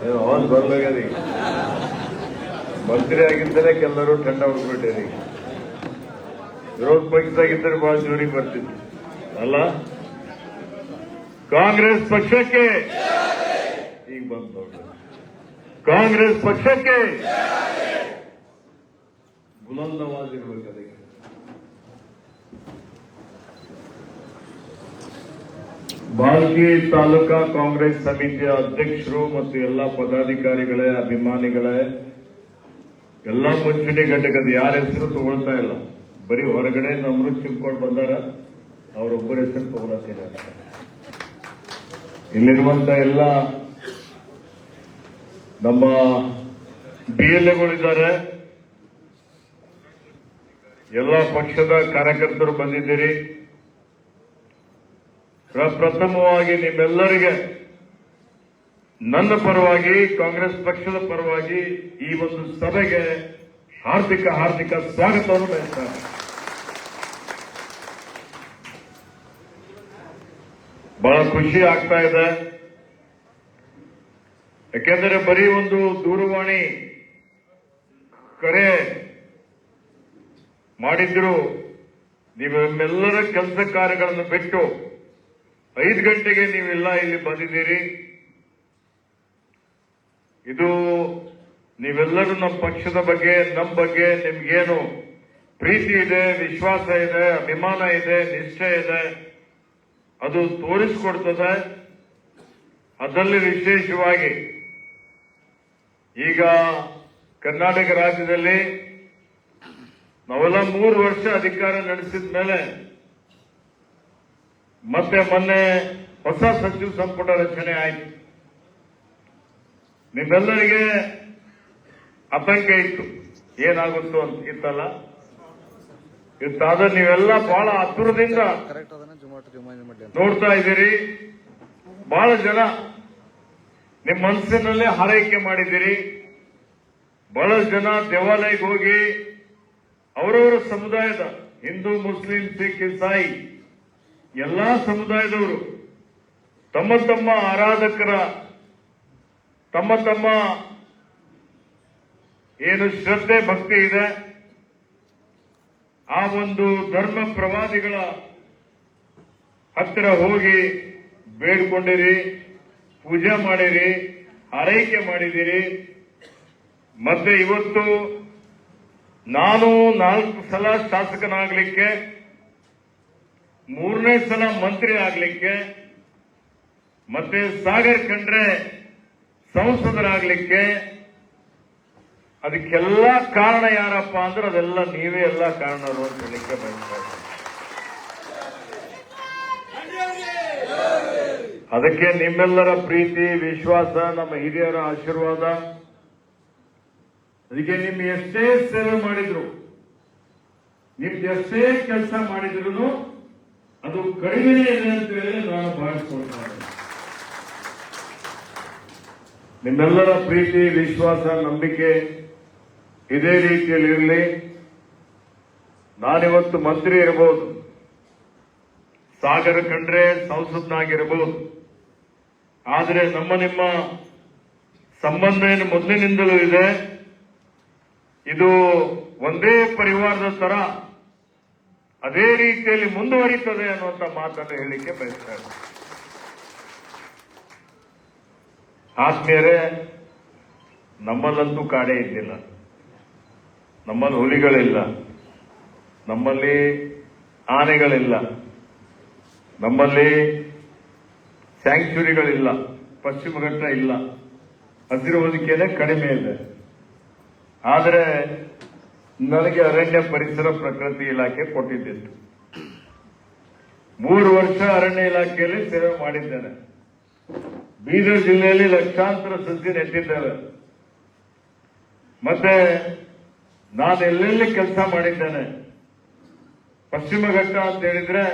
ಅವನ್ ಬರ್ಲಾಗದಿ ಮಂತ್ರಿ ಆಗಿದ್ದರೆ ಕೆಲವರು ಟೆಂಡ ಹೊಡ್ಬಿಟ್ಟಿರಿ. ವಿರೋಧ ಪಕ್ಷದಾಗಿದ್ದರೆ ಬಹಳ ಜೋರಿಗೆ ಬರ್ತಿತ್ತು ಅಲ್ಲ. ಕಾಂಗ್ರೆಸ್ ಪಕ್ಷಕ್ಕೆ ಈಗ ಬಂದ್ ನೋಡ್ರಿ, ಕಾಂಗ್ರೆಸ್ ಪಕ್ಷಕ್ಕೆ ಬುಲಂದ್ ಆವಾಜ್ ಇರ್ಬೇಕು. ಅದಕ್ಕೆ ಬಾಲ್ಕಿ ತಾಲೂಕಾ ಕಾಂಗ್ರೆಸ್ ಸಮಿತಿಯ ಅಧ್ಯಕ್ಷರು ಮತ್ತು ಎಲ್ಲ ಪದಾಧಿಕಾರಿಗಳೇ, ಅಭಿಮಾನಿಗಳೇ, ಎಲ್ಲ ಮುಂಚೂಣಿ ಘಟಕದ ಯಾರ ಹೆಸರು ತಗೊಳ್ತಾ ಇಲ್ಲ, ಬರೀ ಹೊರಗಡೆ ನಮ್ಮರು ಚಿಮ್ಕೊಂಡು ಬಂದಾರ, ಅವರೊಬ್ಬರ ಹೆಸರು ತಗೊಳತ್ತಿಲ್ಲ. ಇಲ್ಲಿರುವಂತ ಎಲ್ಲ ನಮ್ಮ BLAಗಳಿದ್ದಾರೆ, ಎಲ್ಲ ಪಕ್ಷದ ಕಾರ್ಯಕರ್ತರು ಬಂದಿದ್ದೀರಿ. ಪ್ರಥಮವಾಗಿ ನಿಮ್ಮೆಲ್ಲರಿಗೆ ನನ್ನ ಪರವಾಗಿ, ಕಾಂಗ್ರೆಸ್ ಪಕ್ಷದ ಪರವಾಗಿ ಈ ಒಂದು ಸಭೆಗೆ ಹಾರ್ದಿಕ ಸ್ವಾಗತವನ್ನು ಬಯಸ್ತಾರೆ. ಬಹಳ ಖುಷಿ ಆಗ್ತಾ ಇದೆ. ಯಾಕೆಂದರೆ ಬರೀ ಒಂದು ದೂರವಾಣಿ ಕರೆ ಮಾಡಿದ್ರು, ನಿಮ್ಮೆಲ್ಲರ ಕೆಲಸ ಕಾರ್ಯಗಳನ್ನು ಬಿಟ್ಟು 5 ಗಂಟೆಗೆ ನೀವೆಲ್ಲ ಇಲ್ಲಿ ಬಂದಿದ್ದೀರಿ. ಇದು ನೀವೆಲ್ಲರೂ ನಮ್ಮ ಪಕ್ಷದ ಬಗ್ಗೆ, ನಮ್ಮ ಬಗ್ಗೆ ನಿಮ್ಗೇನು ಪ್ರೀತಿ ಇದೆ, ವಿಶ್ವಾಸ ಇದೆ, ಅಭಿಮಾನ ಇದೆ, ನಿಷ್ಠೆ ಇದೆ, ಅದು ತೋರಿಸಿಕೊಡ್ತದೆ. ಅದರಲ್ಲಿ ವಿಶೇಷವಾಗಿ ಈಗ ಕರ್ನಾಟಕ ರಾಜ್ಯದಲ್ಲಿ ನಾವೆಲ್ಲ 3 ವರ್ಷ ಅಧಿಕಾರ ನಡೆಸಿದ ಮೇಲೆ ಮತ್ತೆ ಮೊನ್ನೆ ಹೊಸ ಸಚಿವ ಸಂಪುಟ ರಚನೆ ಆಯಿತು. ನಿಮ್ಮೆಲ್ಲರಿಗೆ ಆತಂಕ ಇತ್ತು, ಏನಾಗುತ್ತೋ ಅಂತ ಇತ್ತಲ್ಲ. ಇತ್ತಾದ್ರೆ ನೀವೆಲ್ಲ ಬಹಳ ಹತ್ತಿರದಿಂದ ನೋಡ್ತಾ ಇದ್ದೀರಿ. ಬಹಳ ಜನ ನಿಮ್ಮ ಮನಸ್ಸಿನಲ್ಲೇ ಹಾರೈಕೆ ಮಾಡಿದ್ದೀರಿ. ಬಹಳಷ್ಟು ಜನ ದೇವಾಲಯಕ್ಕೆ ಹೋಗಿ ಅವರವರ ಸಮುದಾಯದ, ಹಿಂದೂ, ಮುಸ್ಲಿಂ, ಸಿಖ್, ಇಸಾಯಿ ಎಲ್ಲಾ ಸಮುದಾಯದವರು ತಮ್ಮ ತಮ್ಮ ಆರಾಧಕರ, ತಮ್ಮ ತಮ್ಮ ಏನು ಶ್ರದ್ಧೆ ಭಕ್ತಿ ಇದೆ ಆ ಒಂದು ಧರ್ಮ ಪ್ರವಾದಿಗಳ ಹತ್ತಿರ ಹೋಗಿ ಬೇಡ್ಕೊಂಡಿರಿ, ಪೂಜೆ ಮಾಡಿರಿ, ಆರೈಕೆ ಮಾಡಿದಿರಿ. ಮತ್ತೆ ಇವತ್ತು ನಾನು 4 ಸಲ ಶಾಸಕನಾಗಲಿಕ್ಕೆ, 3ನೇ ಸಲ ಮಂತ್ರಿ ಆಗಲಿಕ್ಕೆ, ಮತ್ತೆ ಸಾಗರ್ ಖಂಡ್ರೆ ಸಂಸದರಾಗಲಿಕ್ಕೆ, ಅದಕ್ಕೆಲ್ಲ ಕಾರಣ ಯಾರಪ್ಪ ಅಂದ್ರೆ ಅದೆಲ್ಲ ನೀವೇ ಎಲ್ಲ ಕಾರಣರು ಅಂತ ಹೇಳಲಿಕ್ಕೆ ಬಯಸ್ತಾರೆ. ಅದಕ್ಕೆ ನಿಮ್ಮೆಲ್ಲರ ಪ್ರೀತಿ, ವಿಶ್ವಾಸ, ನಮ್ಮ ಹಿರಿಯರ ಆಶೀರ್ವಾದ. ಅದಕ್ಕೆ ನಿಮ್ ಎಷ್ಟೇ ಸೇವೆ ಮಾಡಿದ್ರು, ನಿಮ್ದು ಎಷ್ಟೇ ಕೆಲಸ ಮಾಡಿದ್ರು ಅದು ಕಡಿಮೆ ಇದೆ ಅಂತ ಹೇಳಿ ನಾನು ಭಾವಿಸ್ಕೊಳ್ತೇನೆ. ನಿಮ್ಮೆಲ್ಲರ ಪ್ರೀತಿ, ವಿಶ್ವಾಸ, ನಂಬಿಕೆ ಇದೇ ರೀತಿಯಲ್ಲಿ ಇರಲಿ. ನಾನಿವತ್ತು ಮಂತ್ರಿ ಇರಬಹುದು, ಸಾಗರ ಖಂಡ್ರೆ ಸಂಸತ್ನಾಗಿರಬಹುದು, ಆದರೆ ನಿಮ್ಮ ಸಂಬಂಧ ಏನು ಮೊದಲಿನಿಂದಲೂ ಇದೆ. ಇದು ಒಂದೇ ಪರಿವಾರದ ತರ ಅದೇ ರೀತಿಯಲ್ಲಿ ಮುಂದುವರಿತದೆ ಅನ್ನುವಂಥ ಮಾತನ್ನು ಹೇಳಲಿಕ್ಕೆ ಬಯಸ್ತಾರೆ. ಆತ್ಮೀಯರೇ, ನಮ್ಮಲ್ಲಂತೂ ಕಾಡೇ ಇದ್ದಿಲ್ಲ, ನಮ್ಮಲ್ಲಿ ಹುಲಿಗಳಿಲ್ಲ, ನಮ್ಮಲ್ಲಿ ಆನೆಗಳಿಲ್ಲ, ನಮ್ಮಲ್ಲಿ ಸ್ಯಾಂಕ್ಚುರಿಗಳಿಲ್ಲ, ಪಶ್ಚಿಮ ಘಟ್ಟ ಇಲ್ಲ, ಹಸಿರು ಹೊದಿಕೆನೇ ಕಡಿಮೆ ಇದೆ. ಆದರೆ ನನಗೆ ಅರಣ್ಯ ಪರಿಸರ ಪ್ರಕೃತಿ ಇಲಾಖೆ ಕೊಟ್ಟಿದ್ದಿತ್ತು. 3 ವರ್ಷ ಅರಣ್ಯ ಇಲಾಖೆಯಲ್ಲಿ ಸೇವೆ ಮಾಡಿದ್ದೇನೆ. ಬೀದರ್ ಜಿಲ್ಲೆಯಲ್ಲಿ ಲಕ್ಷಾಂತರ ಸಸಿ ನೆಟ್ಟಿದ್ದೇವೆ. ಮತ್ತೆ ನಾನು ಎಲ್ಲೆಲ್ಲಿ ಕೆಲಸ ಮಾಡಿದ್ದೇನೆ. ಪಶ್ಚಿಮ ಘಟ್ಟ ಅಂತ ಹೇಳಿದ್ರೆ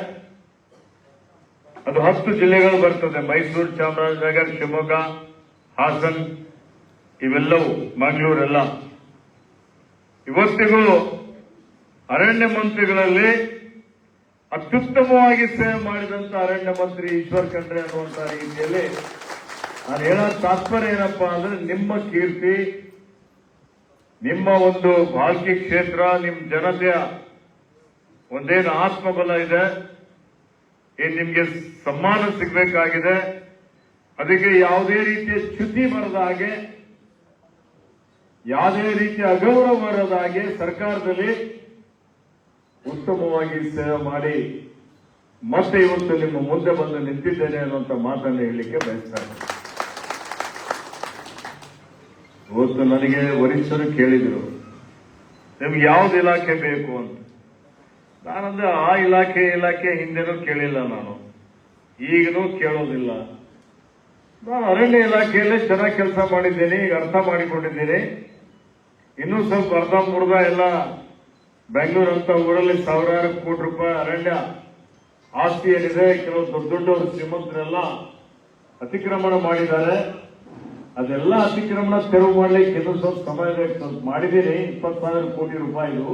ಅದು 10 ಜಿಲ್ಲೆಗಳು ಬರ್ತದೆ, ಮೈಸೂರು, ಚಾಮರಾಜನಗರ, ಶಿವಮೊಗ್ಗ, ಹಾಸನ್, ಇವೆಲ್ಲವೂ, ಮಂಗಳೂರೆಲ್ಲ. ಇವತ್ತಿಗೂ ಅರಣ್ಯ ಮಂತ್ರಿಗಳಲ್ಲಿ ಅತ್ಯುತ್ತಮವಾಗಿ ಸೇವೆ ಮಾಡಿದಂತ ಅರಣ್ಯ ಮಂತ್ರಿ ಈಶ್ವರ್ ಖಂಡ್ರೆ ಅನ್ನುವಂತ ರೀತಿಯಲ್ಲಿ ನಾನು ಹೇಳೋ ತಾತ್ಪರ್ಯ ಏನಪ್ಪಾ ಅಂದ್ರೆ ನಿಮ್ಮ ಕೀರ್ತಿ, ನಿಮ್ಮ ಒಂದು ಭಾಲ್ಕಿ ಕ್ಷೇತ್ರ, ನಿಮ್ಮ ಜನತೆಯ ಒಂದೇನು ಆತ್ಮಬಲ ಇದೆ, ನಿಮ್ಗೆ ಸಮ್ಮಾನ ಸಿಗಬೇಕಾಗಿದೆ. ಅದಕ್ಕೆ ಯಾವುದೇ ರೀತಿಯ ಚ್ಯುತಿ ಬರದ ಹಾಗೆ, ಯಾವುದೇ ರೀತಿಯ ಅಗೌರವ ಬರದ ಹಾಗೆ ಸರ್ಕಾರದಲ್ಲಿ ಉತ್ತಮವಾಗಿ ಸೇವೆ ಮಾಡಿ ಮತ್ತೆ ಇವತ್ತು ನಿಮ್ಮ ಮುಂದೆ ಬಂದು ನಿಂತಿದ್ದೇನೆ ಅನ್ನುವಂಥ ಮಾತನ್ನು ಹೇಳಲಿಕ್ಕೆ ಬಯಸ್ತಾರೆ. ಇವತ್ತು ನನಗೆ ವರಿಷ್ಠರು ಕೇಳಿದ್ರು, ನಿಮ್ಗೆ ಯಾವ್ದು ಇಲಾಖೆ ಬೇಕು ಅಂತ. ನಾನಂದ್ರೆ ಆ ಇಲಾಖೆ ಹಿಂದೆನೂ ಕೇಳಿಲ್ಲ, ನಾನು ಈಗನೂ ಕೇಳೋದಿಲ್ಲ. ನಾನು ಅರಣ್ಯ ಇಲಾಖೆಯಲ್ಲೇ ಚೆನ್ನಾಗಿ ಕೆಲಸ ಮಾಡಿದ್ದೇನೆ, ಈಗ ಅರ್ಥ ಮಾಡಿಕೊಂಡಿದ್ದೀನಿ. ಇನ್ನೂ ಸ್ವಲ್ಪ ಅರ್ಧ ಮುರ್ಧ ಎಲ್ಲ ಬೆಂಗಳೂರು ಅಂತ ಊರಲ್ಲಿ ಸಾವಿರಾರು ಕೋಟಿ ರೂಪಾಯಿ ಅರಣ್ಯ ಆಸ್ತಿ ಏನಿದೆ, ಕೆಲವು ದೊಡ್ಡ ದೊಡ್ಡವರು ಶ್ರೀಮಂತರೆಲ್ಲ ಅತಿಕ್ರಮಣ ಮಾಡಿದ್ದಾರೆ. ಅದೆಲ್ಲ ಅತಿಕ್ರಮಣ ತೆರವು ಮಾಡಲಿಕ್ಕೆ ಇನ್ನೂ ಸ್ವಲ್ಪ ಸಮಯ ಬೇಕು. ಸ್ವಲ್ಪ ಮಾಡಿದ್ದೀನಿ, 20,000 ಕೋಟಿ ರೂಪಾಯಿದು,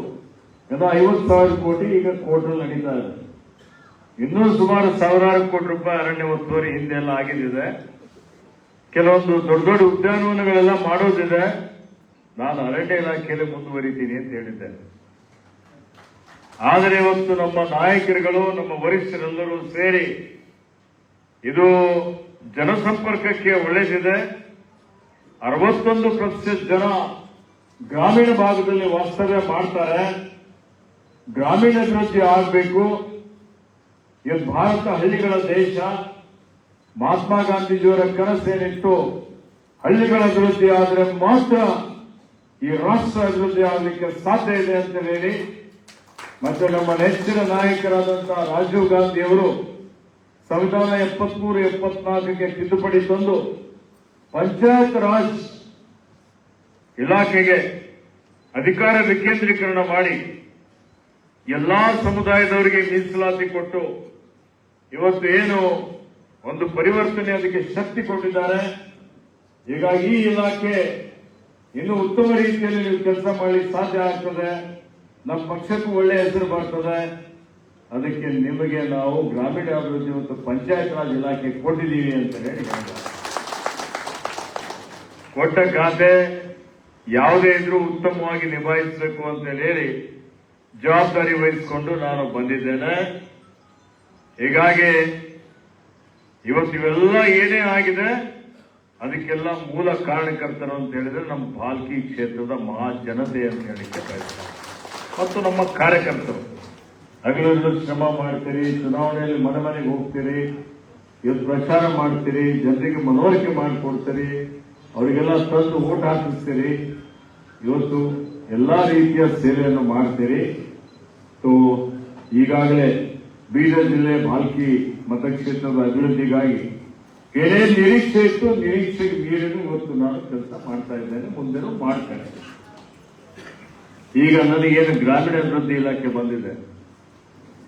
ಏನೋ 50,000 ಕೋಟಿ ಈಗ ಕೋರ್ಟಲ್ಲಿ ನಡೀತಾ ಇದೆ. ಇನ್ನೂ ಸುಮಾರು ಸಾವಿರಾರು ಕೋಟಿ ರೂಪಾಯಿ ಅರಣ್ಯ ಒತ್ತುವರಿ ಹಿಂದೆಲ್ಲ ಆಗಿದ್ದಿದೆ. ಕೆಲವೊಂದು ದೊಡ್ಡ ದೊಡ್ಡ ಉದ್ಯಾನವನಗಳೆಲ್ಲ ಮಾಡೋದಿದೆ. ನಾನು ಅರಣ್ಯ ಇಲಾಖೆಯಲ್ಲಿ ಮುಂದುವರಿತೀನಿ ಅಂತ ಹೇಳಿದ್ದೇನೆ. ಆದರೆ ಇವತ್ತು ನಮ್ಮ ನಾಯಕರುಗಳು, ನಮ್ಮ ವರಿಷ್ಠರೆಲ್ಲರೂ ಸೇರಿ ಇದು ಜನಸಂಪರ್ಕಕ್ಕೆ ಒಳ್ಳೆಯದಿದೆ. 61% ಜನ ಗ್ರಾಮೀಣ ಭಾಗದಲ್ಲಿ ವಾಸ್ತವ್ಯ ಮಾಡ್ತಾರೆ. ಗ್ರಾಮೀಣ ಅಭಿವೃದ್ಧಿ ಆಗಬೇಕು. ಇದು ಭಾರತ ಹಳ್ಳಿಗಳ ದೇಶ. ಮಹಾತ್ಮ ಗಾಂಧೀಜಿಯವರ ಕನಸೇನಿತ್ತು, ಹಳ್ಳಿಗಳ ಅಭಿವೃದ್ಧಿ ಆದರೆ ಮಾತ್ರ ಈ ರಾಷ್ಟ್ರ ಅಭಿವೃದ್ಧಿ ಆಗಲಿಕ್ಕೆ ಸಾಧ್ಯ ಇದೆ ಅಂತ ಹೇಳಿ, ಮತ್ತೆ ನಮ್ಮ ನೆಚ್ಚಿನ ನಾಯಕರಾದಂತಹ ರಾಜೀವ್ ಗಾಂಧಿ ಅವರು ಸಂವಿಧಾನ 73-74ಕ್ಕೆ ತಿದ್ದುಪಡಿ ತಂದು ಪಂಚಾಯತ್ ರಾಜ್ ಇಲಾಖೆಗೆ ಅಧಿಕಾರ ವಿಕೇಂದ್ರೀಕರಣ ಮಾಡಿ ಎಲ್ಲಾ ಸಮುದಾಯದವರಿಗೆ ಮೀಸಲಾತಿ ಕೊಟ್ಟು ಇವತ್ತು ಏನು ಒಂದು ಪರಿವರ್ತನೆ, ಅದಕ್ಕೆ ಶಕ್ತಿ ಕೊಟ್ಟಿದ್ದಾರೆ. ಹೀಗಾಗಿ ಈ ಇಲಾಖೆ ಇನ್ನು ಉತ್ತಮ ರೀತಿಯಲ್ಲಿ ನೀವು ಕೆಲಸ ಮಾಡಲಿಕ್ಕೆ ಸಾಧ್ಯ ಆಗ್ತದೆ. ನಮ್ಮ ಪಕ್ಷಕ್ಕೂ ಒಳ್ಳೆಯ ಹೆಸರು ಬರ್ತದೆ. ಅದಕ್ಕೆ ನಿಮಗೆ ನಾವು ಗ್ರಾಮೀಣ ಅಭಿವೃದ್ಧಿ ಮತ್ತು ಪಂಚಾಯತ್ ರಾಜ್ ಇಲಾಖೆ ಕೊಟ್ಟಿದ್ದೀವಿ ಅಂತ ಹೇಳಿ ಕೊಟ್ಟ ಖಾತೆ ಯಾವುದೇ ಇದ್ರೂ ಉತ್ತಮವಾಗಿ ನಿಭಾಯಿಸಬೇಕು ಅಂತ ಹೇಳಿ ಜವಾಬ್ದಾರಿ ವಹಿಸಿಕೊಂಡು ನಾನು ಬಂದಿದ್ದೇನೆ. ಹೀಗಾಗಿ ಇವತ್ತು ಇವೆಲ್ಲ ಏನೇ ಆಗಿದೆ ಅದಕ್ಕೆಲ್ಲ ಮೂಲ ಕಾರಣಕರ್ತರು ಅಂತ ಹೇಳಿದ್ರೆ ನಮ್ಮ ಭಾಲ್ಕಿ ಕ್ಷೇತ್ರದ ಮಹಾ ಜನತೆ ಅಂತ ಹೇಳಿಕ್ಕೆ ಬಯಸ್ತಾರೆ. ಮತ್ತು ನಮ್ಮ ಕಾರ್ಯಕರ್ತರು ಹಗಲಿರುಳು ಶ್ರಮ ಮಾಡ್ತೀರಿ, ಚುನಾವಣೆಯಲ್ಲಿ ಮನೆ ಮನೆಗೆ ಹೋಗ್ತೀರಿ, ಇವತ್ತು ಪ್ರಚಾರ ಮಾಡ್ತೀರಿ, ಜನರಿಗೆ ಮನವರಿಕೆ ಮಾಡಿಕೊಡ್ತೀರಿ, ಅವರಿಗೆಲ್ಲ ತಂದು ಓಟ್ ಹಾಕಿಸ್ತೀರಿ, ಇವತ್ತು ಎಲ್ಲಾ ರೀತಿಯ ಸೇವೆಯನ್ನು ಮಾಡ್ತೀರಿ. ಈಗಾಗಲೇ ಬೀದರ್ ಜಿಲ್ಲೆ ಭಾಲ್ಕಿ ಮತಕ್ಷೇತ್ರದ ಅಭಿವೃದ್ಧಿಗಾಗಿ ಏನೇ ನಿರೀಕ್ಷೆ ಇತ್ತು, ನಿರೀಕ್ಷೆಗೆ ಮೀರಿನೂ ಇವತ್ತು ನಾನು ಕೆಲಸ ಮಾಡ್ತಾ ಇದ್ದೇನೆ, ಮುಂದೆನೂ ಮಾಡ್ತೇನೆ. ಈಗ ನನಗೇನು ಗ್ರಾಮೀಣ ಅಭಿವೃದ್ಧಿ ಇಲಾಖೆ ಬಂದಿದೆ.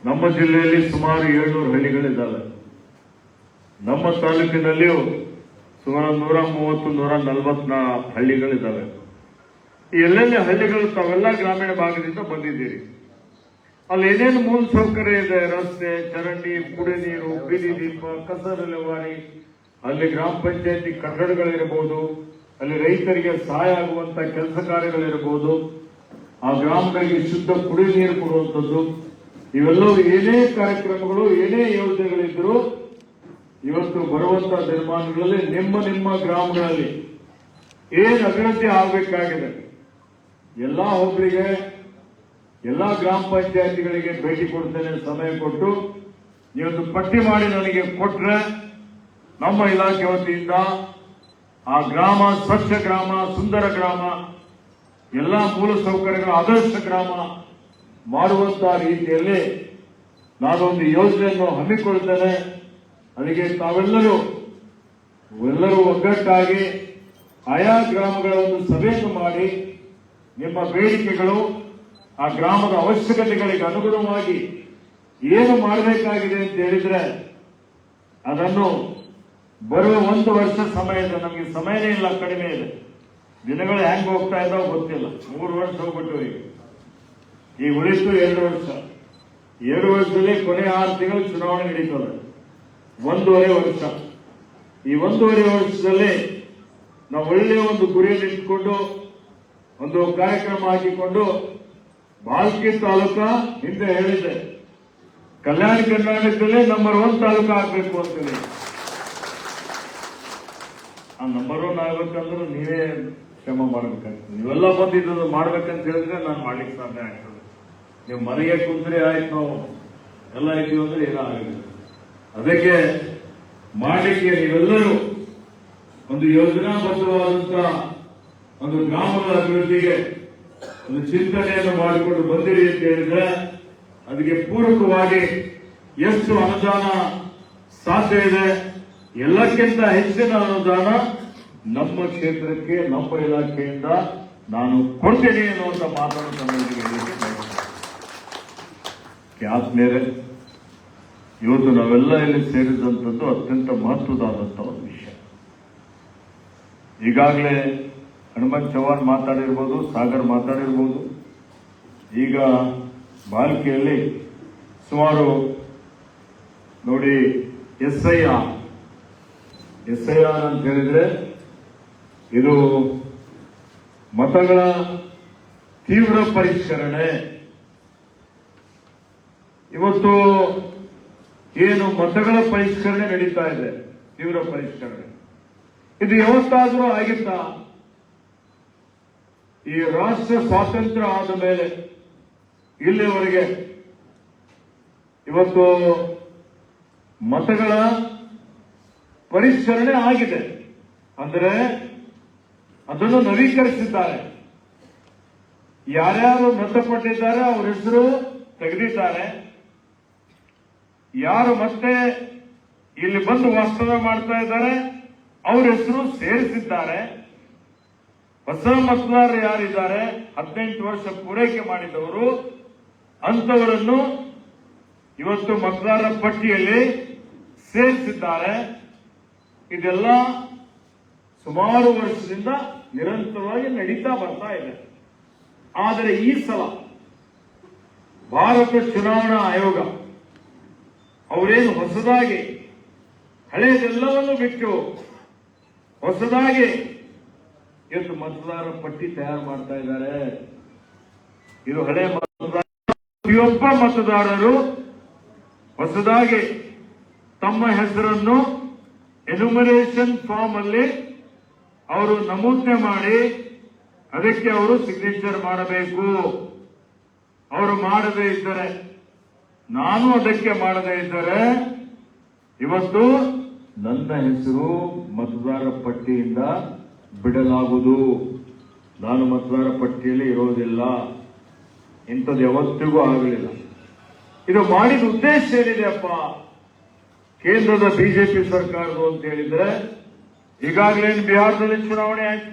ನಮ್ಮ ಜಿಲ್ಲೆಯಲ್ಲಿ ಸುಮಾರು 700 ಹಳ್ಳಿಗಳಿದ್ದಾವೆ. ನಮ್ಮ ತಾಲೂಕಿನಲ್ಲಿಯೂ ಸುಮಾರು 130-140 ಹಳ್ಳಿಗಳಿದ್ದಾವೆ. ಈ ಎಲ್ಲೆಲ್ಲಿ ಹಳ್ಳಿಗಳು ತಾವೆಲ್ಲ ಗ್ರಾಮೀಣ ಭಾಗದಿಂದ ಬಂದಿದ್ದೀರಿ. ಅಲ್ಲಿ ಏನೇನು ಮೂಲ ಸೌಕರ್ಯ ಇದೆ, ರಸ್ತೆ, ಚರಂಡಿ, ಕುಡಿ ನೀರು, ಬೀದಿ ದೀಪ, ಕಸ ವಿಲೇವಾರಿ, ಅಲ್ಲಿ ಗ್ರಾಮ ಪಂಚಾಯತಿ ಕಟ್ಟಡಗಳಿರಬಹುದು, ಅಲ್ಲಿ ರೈತರಿಗೆ ಸಹಾಯ ಆಗುವಂತ ಕೆಲಸ ಕಾರ್ಯಗಳಿರಬಹುದು, ಆ ಗ್ರಾಮಗಳಿಗೆ ಶುದ್ಧ ಕುಡಿ ನೀರು ಕೊಡುವಂಥದ್ದು, ಇವೆಲ್ಲವೂ ಏನೇ ಕಾರ್ಯಕ್ರಮಗಳು, ಏನೇ ಯೋಜನೆಗಳಿದ್ರು ಇವತ್ತು ಬರುವಂತಹ ದಿನಮಾನಗಳಲ್ಲಿ ನಿಮ್ಮ ಗ್ರಾಮಗಳಲ್ಲಿ ಏನು ಅಭಿವೃದ್ಧಿ ಆಗಬೇಕಾಗಿದೆ, ಎಲ್ಲಾ ಹೋಬಳಿಗೆ, ಎಲ್ಲಾ ಗ್ರಾಮ ಪಂಚಾಯತಿಗಳಿಗೆ ಭೇಟಿ ಕೊಡ್ತೇನೆ. ಸಮಯ ಕೊಟ್ಟು ನೀವೊಂದು ಪಟ್ಟಿ ಮಾಡಿ ನನಗೆ ಕೊಟ್ರೆ ನಮ್ಮ ಇಲಾಖೆ ವತಿಯಿಂದ ಆ ಗ್ರಾಮ ಸ್ವಚ್ಛ ಗ್ರಾಮ, ಸುಂದರ ಗ್ರಾಮ, ಎಲ್ಲಾ ಮೂಲ ಸೌಕರ್ಯಗಳ ಆದರ್ಶ ಗ್ರಾಮ ಮಾಡುವಂತಹ ರೀತಿಯಲ್ಲಿ ನಾನೊಂದು ಯೋಜನೆಯನ್ನು ಹಮ್ಮಿಕೊಳ್ತೇನೆ. ಅದಕ್ಕೆ ತಾವೆಲ್ಲರೂ ಒಗ್ಗಟ್ಟಾಗಿ ಆಯಾ ಗ್ರಾಮಗಳ ಒಂದು ಸಭೆಯನ್ನು ಮಾಡಿ ನಿಮ್ಮ ಬೇಡಿಕೆಗಳು, ಆ ಗ್ರಾಮದ ಅವಶ್ಯಕತೆಗಳಿಗೆ ಅನುಗುಣವಾಗಿ ಏನು ಮಾಡಬೇಕಾಗಿದೆ ಅಂತ ಹೇಳಿದ್ರೆ ಅದನ್ನು ಬರುವ 1 ವರ್ಷ ಸಮಯ ಇದೆ. ನಮಗೆ ಸಮಯನೇ ಇಲ್ಲ, ಕಡಿಮೆ ಇದೆ. ದಿನಗಳು ಹೆಂಗ್ ಹೋಗ್ತಾ ಇದ್ದಾವೆ ಗೊತ್ತಿಲ್ಲ. 3 ವರ್ಷ ಹೋಗ್ಬಿಟ್ಟು ಈಗ ಉಳಿತು 2 ವರ್ಷ. 2 ವರ್ಷದಲ್ಲಿ ಕೊನೆ 6 ತಿಂಗಳು ಚುನಾವಣೆ ನಡೀತದೆ. 1.5 ವರ್ಷ. ಈ 1.5 ವರ್ಷದಲ್ಲಿ ನಾವು ಒಳ್ಳೆಯ ಒಂದು ಗುರಿಯನ್ನು ಇಟ್ಟುಕೊಂಡು ಒಂದು ಕಾರ್ಯಕ್ರಮ ಹಾಕಿಕೊಂಡು ಬಾಲ್ಕಿ ತಾಲೂಕಾ ಹಿಂದೆ ಹೇಳಿದೆ ಕಲ್ಯಾಣ ಕರ್ನಾಟಕದಲ್ಲೇ ನಂಬರ್ 1 ತಾಲೂಕು ಆಗಬೇಕು ಅಂತೇಳಿ. ಆ ನಂಬರ್ 1 ಆಗ್ಬೇಕಂದ್ರೆ ನೀವೇ ಶ್ರಮ ಮಾಡ್ಬೇಕಾಗ್ತದೆ. ನೀವೆಲ್ಲ ಬಂದು ಇದನ್ನು ಮಾಡ್ಬೇಕಂತ ಹೇಳಿದ್ರೆ ನಾನು ಮಾಡ್ಲಿಕ್ಕೆ ಸಾಧ್ಯ ಆಗ್ತದೆ. ನೀವು ಮನೆಗೆ ಕುಂತ್ರೆ ಆಯ್ತು, ನಾವು ಎಲ್ಲ ಇದ್ದೀವಿ ಅಂದ್ರೆ ಏನೋ ಆಗಿದೆ. ಅದಕ್ಕೆ ಮಾಡಲಿಕ್ಕೆ ನೀವೆಲ್ಲರೂ ಒಂದು ಯೋಜನಾಬದ್ಧವಾದಂತಹ ಒಂದು ಗ್ರಾಮಗಳ ಅಭಿವೃದ್ಧಿಗೆ ಒಂದು ಚಿಂತನೆಯನ್ನು ಮಾಡಿಕೊಂಡು ಬಂದಿರಿ ಅಂತ ಹೇಳಿದ್ರೆ ಅದಕ್ಕೆ ಪೂರಕವಾಗಿ ಎಷ್ಟು ಅನುದಾನ ಸಾಧ್ಯ ಇದೆ, ಎಲ್ಲಕ್ಕಿಂತ ಹೆಚ್ಚಿನ ಅನುದಾನ ನಮ್ಮ ಕ್ಷೇತ್ರಕ್ಕೆ ನಮ್ಮ ಇಲಾಖೆಯಿಂದ ನಾನು ಕೊಡ್ತೇನೆ ಅನ್ನುವಂಥ ಮಾತನ್ನು ತಮ್ಮೊಂದಿಗೆ ಆದ್ಮೇಲೆ ಇವತ್ತು ನಾವೆಲ್ಲ ಇಲ್ಲಿ ಸೇರಿದಂಥದ್ದು ಅತ್ಯಂತ ಮಹತ್ವದಾದಂತಹ ಒಂದು ವಿಷಯ. ಈಗಾಗಲೇ ಹನುಮಂತ್ ಚವ್ಹಾಣ್ ಮಾತಾಡಿರ್ಬೋದು, ಸಾಗರ್ ಮಾತಾಡಿರ್ಬೋದು. ಈಗ ಬಾಲ್ಕಿಯಲ್ಲಿ ಸುಮಾರು ನೋಡಿ SIR ಅಂತ ಹೇಳಿದ್ರೆ ಇದು ಮತಗಳ ತೀವ್ರ ಪರಿಷ್ಕರಣೆ. ಇವತ್ತು ಏನು ಮತಗಳ ಪರಿಷ್ಕರಣೆ ನಡೀತಾ ಇದೆ, ತೀವ್ರ ಪರಿಷ್ಕರಣೆ, ಇದು ಯಾವತ್ತಾದ್ರೂ ಆಗಿತ್ತಾ? ಈ ರಾಷ್ಟ್ರ ಸ್ವಾತಂತ್ರ್ಯ ಆದ ಮೇಲೆ ಇಲ್ಲಿವರೆಗೆ ಇವತ್ತು ಮತಗಳ ಪರಿಷ್ಕರಣೆ ಆಗಿದೆ. ಅಂದರೆ ಅದನ್ನು ನವೀಕರಿಸಿದ್ದಾರೆ. ಯಾರ್ಯಾರು ಮೃತಪಟ್ಟಿದ್ದಾರೆ ಅವರ ಹೆಸರು ತೆಗೆದಿದ್ದಾರೆ. ಯಾರು ಮತ್ತೆ ಇಲ್ಲಿ ಬಂದು ವಾಸ್ತವ್ಯ ಮಾಡ್ತಾ ಇದ್ದಾರೆ ಅವರ ಹೆಸರು ಸೇರಿಸಿದ್ದಾರೆ. ಹೊಸ ಮತದಾರರು ಯಾರಿದ್ದಾರೆ 18 ವರ್ಷ ಪೂರೈಕೆ ಮಾಡಿದವರು ಅಂತವರನ್ನು ಇವತ್ತು ಮತದಾರರ ಪಟ್ಟಿಯಲ್ಲಿ ಸೇರಿಸಿದ್ದಾರೆ. ಇದೆಲ್ಲ ಸುಮಾರು ವರ್ಷದಿಂದ ನಿರಂತರವಾಗಿ ನಡೀತಾ ಬರ್ತಾ ಇದೆ. ಆದರೆ ಈ ಸಲ ಭಾರತ ಚುನಾವಣಾ ಆಯೋಗ ಅವರೇನು ಹೊಸದಾಗಿ ಹಳೆಯದೆಲ್ಲವನ್ನು ಬಿಟ್ಟು ಹೊಸದಾಗಿ ಇವತ್ತು ಮತದಾರರ ಪಟ್ಟಿ ತಯಾರು ಮಾಡ್ತಾ ಇದ್ದಾರೆ. ಇದು ಹಳೆ ಮತದಾರ, ಪ್ರತಿಯೊಬ್ಬ ಮತದಾರರು ಹೊಸದಾಗಿ ತಮ್ಮ ಹೆಸರನ್ನು ಎನ್ಯುಮರೇಷನ್ ಫಾರ್ಮ್ ಅಲ್ಲಿ ಅವರು ನಮೂದನೆ ಮಾಡಿ ಅದಕ್ಕೆ ಅವರು ಸಿಗ್ನೇಚರ್ ಮಾಡಬೇಕು. ಅವರು ಮಾಡದೇ ಇದ್ದರೆ, ನಾನು ಅದಕ್ಕೆ ಮಾಡದೇ ಇದ್ದರೆ ಇವತ್ತು ನನ್ನ ಹೆಸರು ಮತದಾರರ ಪಟ್ಟಿಯಿಂದ ಬಿಡಲಾಗುವುದು. ನಾನು ಮತದಾರರ ಪಟ್ಟಿಯಲ್ಲಿ ಇರೋದಿಲ್ಲ. ಇಂಥದ್ದು ಯಾವತ್ತಿಗೂ ಆಗಲಿಲ್ಲ. ಇದು ಮಾಡಿದ ಉದ್ದೇಶ ಏನಿದೆಯಪ್ಪ? ಕೇಂದ್ರದ ಬಿಜೆಪಿ ಸರ್ಕಾರದ್ದು ಅಂತ ಹೇಳಿದ್ರೆ ಈಗಾಗಲೇ ಬಿಹಾರದಲ್ಲಿ ಚುನಾವಣೆ ಆಯ್ತು,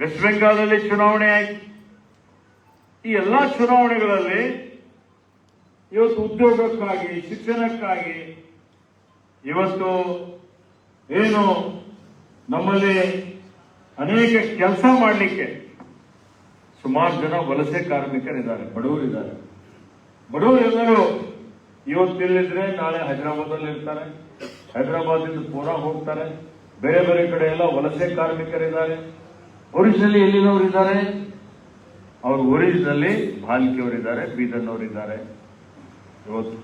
ವೆಸ್ಟ್ ಬೆಂಗಾಲದಲ್ಲಿ ಚುನಾವಣೆ ಆಯ್ತು. ಈ ಎಲ್ಲಾ ಚುನಾವಣೆಗಳಲ್ಲಿ ಇವತ್ತು ಉದ್ಯೋಗಕ್ಕಾಗಿ, ಶಿಕ್ಷಣಕ್ಕಾಗಿ ಇವತ್ತು ಏನು ನಮ್ಮಲ್ಲಿ ಅನೇಕ ಕೆಲಸ ಮಾಡಲಿಕ್ಕೆ ಸುಮಾರು ಜನ ವಲಸೆ ಕಾರ್ಮಿಕರಿದ್ದಾರೆ, ಬಡವರಿದ್ದಾರೆ. ಬಡವರೆಲ್ಲರೂ ಇವತ್ತಿಲ್ಲಿದ್ರೆ ನಾಳೆ ಹೈದರಾಬಾದಲ್ಲಿ ಇರ್ತಾರೆ, ಹೈದರಾಬಾದಿಂದ ಪೂನಾ ಹೋಗ್ತಾರೆ. ಬೇರೆ ಬೇರೆ ಕಡೆ ಎಲ್ಲ ವಲಸೆ ಕಾರ್ಮಿಕರಿದ್ದಾರೆ. ಒರಿಜಿನಲಿ ಎಲ್ಲಿನವರಿದ್ದಾರೆ? ಅವರು ಒರಿಜಿನಲಿ ಭಾಲ್ಕಿಯವರಿದ್ದಾರೆ, ಬೀದರ್ನವರಿದ್ದಾರೆ. ಇವತ್ತು